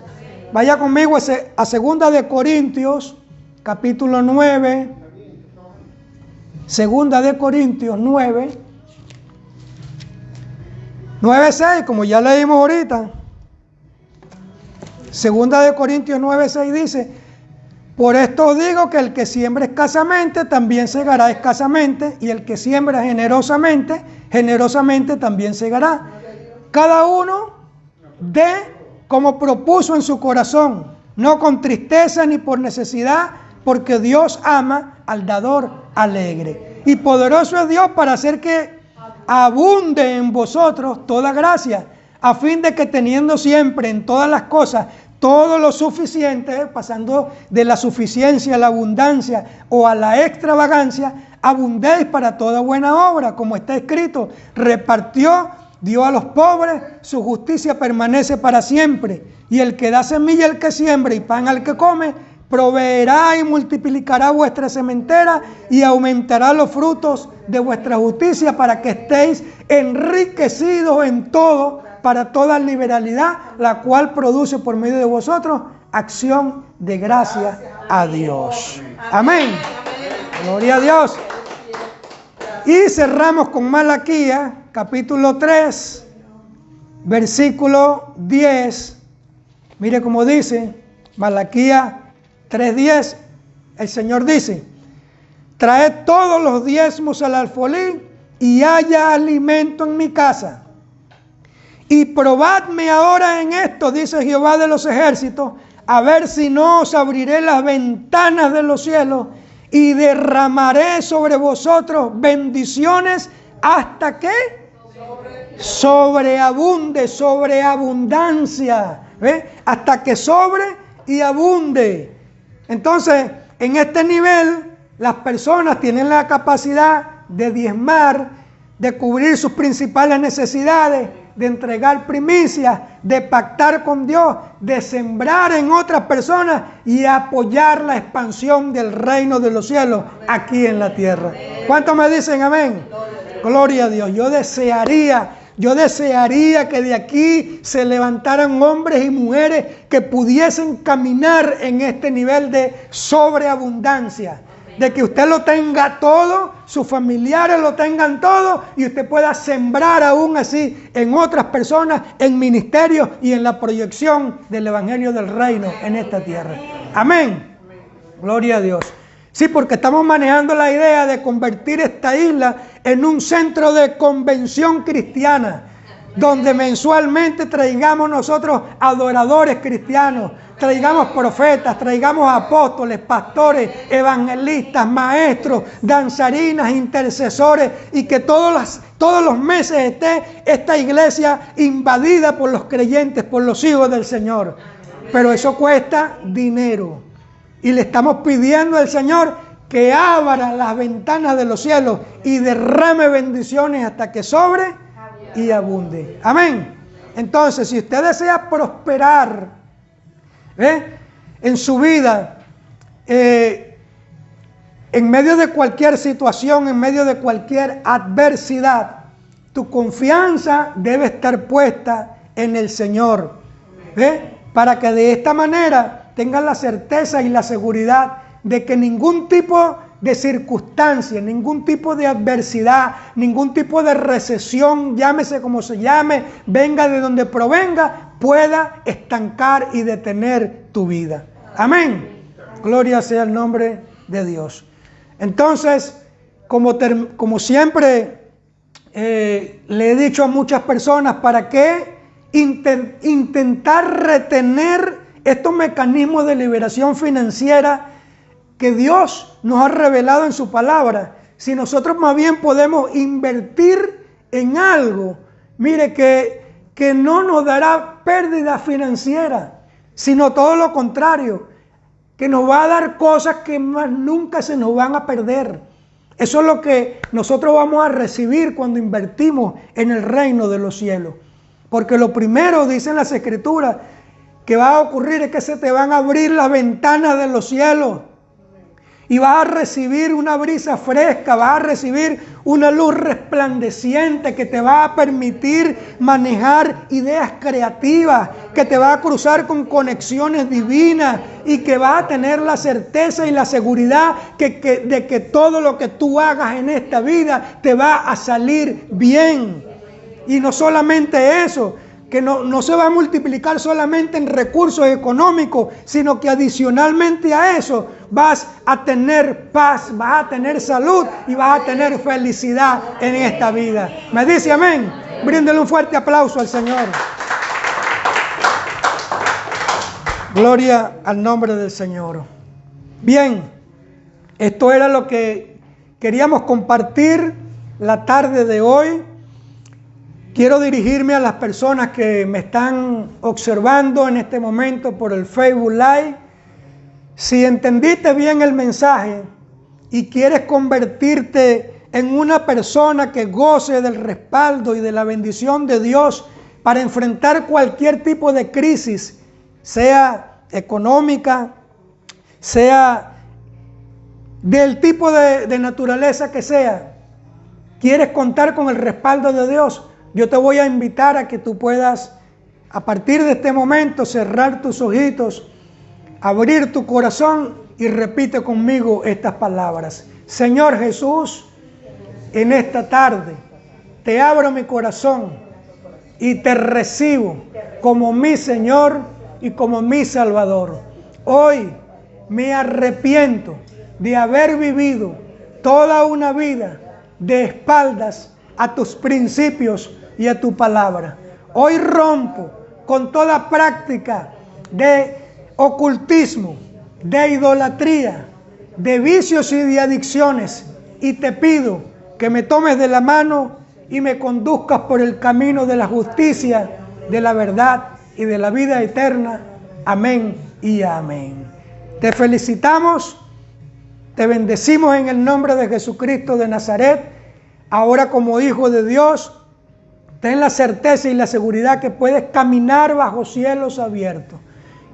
Vaya conmigo a 2 de Corintios, capítulo 9. 2 de Corintios 9. 9:6, como ya leímos ahorita. 2 de Corintios 9:6 dice: por esto os digo que el que siembra escasamente también segará escasamente, y el que siembra generosamente, generosamente también segará. Cada uno dé como propuso en su corazón, no con tristeza ni por necesidad, porque Dios ama al dador alegre. Y poderoso es Dios para hacer que abunde en vosotros toda gracia, a fin de que teniendo siempre en todas las cosas todo lo suficiente, pasando de la suficiencia a la abundancia o a la extravagancia, abundéis para toda buena obra, como está escrito: repartió, dio a los pobres, su justicia permanece para siempre. Y el que da semilla al que siembra y pan al que come, proveerá y multiplicará vuestra sementera y aumentará los frutos de vuestra justicia, para que estéis enriquecidos en todo, para toda liberalidad, la cual produce por medio de vosotros acción de gracia a Dios. Amén. Gloria a Dios. Y cerramos con Malaquías, capítulo 3, versículo 10. Mire cómo dice Malaquías 3:10. El Señor dice: traed todos los diezmos al alfolí y haya alimento en mi casa. Y probadme ahora en esto, dice Jehová de los ejércitos, a ver si no os abriré las ventanas de los cielos y derramaré sobre vosotros bendiciones hasta que sobreabunde, sobreabundancia, ¿ve? Hasta que sobre y abunde. Entonces, en este nivel, las personas tienen la capacidad de diezmar, de cubrir sus principales necesidades, de entregar primicias, de pactar con Dios, de sembrar en otras personas y apoyar la expansión del reino de los cielos aquí en la tierra. ¿Cuántos me dicen amén? Gloria a Dios. Yo desearía que de aquí se levantaran hombres y mujeres que pudiesen caminar en este nivel de sobreabundancia. De que usted lo tenga todo, sus familiares lo tengan todo y usted pueda sembrar aún así en otras personas, en ministerios y en la proyección del evangelio del reino en esta tierra. Amén. Gloria a Dios. Sí, porque estamos manejando la idea de convertir esta isla en un centro de convención cristiana, donde mensualmente traigamos nosotros adoradores cristianos, traigamos profetas, traigamos apóstoles, pastores, evangelistas, maestros, danzarinas, intercesores, y que todos los meses esté esta iglesia invadida por los creyentes, por los hijos del Señor. Pero eso cuesta dinero. Y le estamos pidiendo al Señor que abra las ventanas de los cielos y derrame bendiciones hasta que sobre y abunde. Amén. Entonces, si usted desea prosperar en su vida, en medio de cualquier situación, en medio de cualquier adversidad, tu confianza debe estar puesta en el Señor, para que de esta manera tengas la certeza y la seguridad de que ningún tipo de circunstancia, ningún tipo de adversidad, ningún tipo de recesión, llámese como se llame, venga de donde provenga, pueda estancar y detener tu vida. Amén. Gloria sea el nombre de Dios. Entonces, como siempre le he dicho a muchas personas, ¿para qué intentar retener estos mecanismos de liberación financiera que Dios nos ha revelado en su palabra? Si nosotros más bien podemos invertir en algo, mire, que no nos dará pérdida financiera, sino todo lo contrario, que nos va a dar cosas que más nunca se nos van a perder. Eso es lo que nosotros vamos a recibir cuando invertimos en el reino de los cielos. Porque lo primero, dicen las Escrituras, que va a ocurrir es que se te van a abrir las ventanas de los cielos Y vas a recibir una brisa fresca, vas a recibir una luz resplandeciente que te va a permitir manejar ideas creativas, que te va a cruzar con conexiones divinas y que vas a tener la certeza y la seguridad de que todo lo que tú hagas en esta vida te va a salir bien. Y no solamente eso, que no se va a multiplicar solamente en recursos económicos, sino que adicionalmente a eso vas a tener paz, vas a tener salud y vas a tener felicidad en esta vida. ¿Me dice amén? Bríndele un fuerte aplauso al Señor. Gloria al nombre del Señor. Bien, esto era lo que queríamos compartir la tarde de hoy. Quiero dirigirme a las personas que me están observando en este momento por el Facebook Live. Si entendiste bien el mensaje y quieres convertirte en una persona que goce del respaldo y de la bendición de Dios para enfrentar cualquier tipo de crisis, sea económica, sea del tipo de naturaleza que sea, quieres contar con el respaldo de Dios, yo te voy a invitar a que tú puedas, a partir de este momento, cerrar tus ojitos, abrir tu corazón y repite conmigo estas palabras. Señor Jesús, en esta tarde te abro mi corazón y te recibo como mi Señor y como mi Salvador. Hoy me arrepiento de haber vivido toda una vida de espaldas a tus principios y a tu palabra. Hoy rompo con toda práctica de ocultismo, de idolatría, de vicios y de adicciones, y te pido que me tomes de la mano y me conduzcas por el camino de la justicia, de la verdad y de la vida eterna. Amén y amén. Te felicitamos, te bendecimos en el nombre de Jesucristo de Nazaret. Ahora, como hijo de Dios, ten la certeza y la seguridad que puedes caminar bajo cielos abiertos,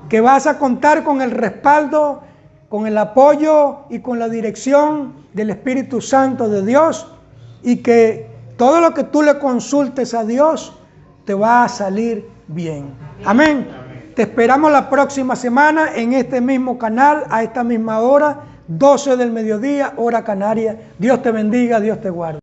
que vas a contar con el respaldo, con el apoyo y con la dirección del Espíritu Santo de Dios, y que todo lo que tú le consultes a Dios te va a salir bien. Amén. Te esperamos la próxima semana en este mismo canal, a esta misma hora, 12 del mediodía, hora canaria. Dios te bendiga, Dios te guarde.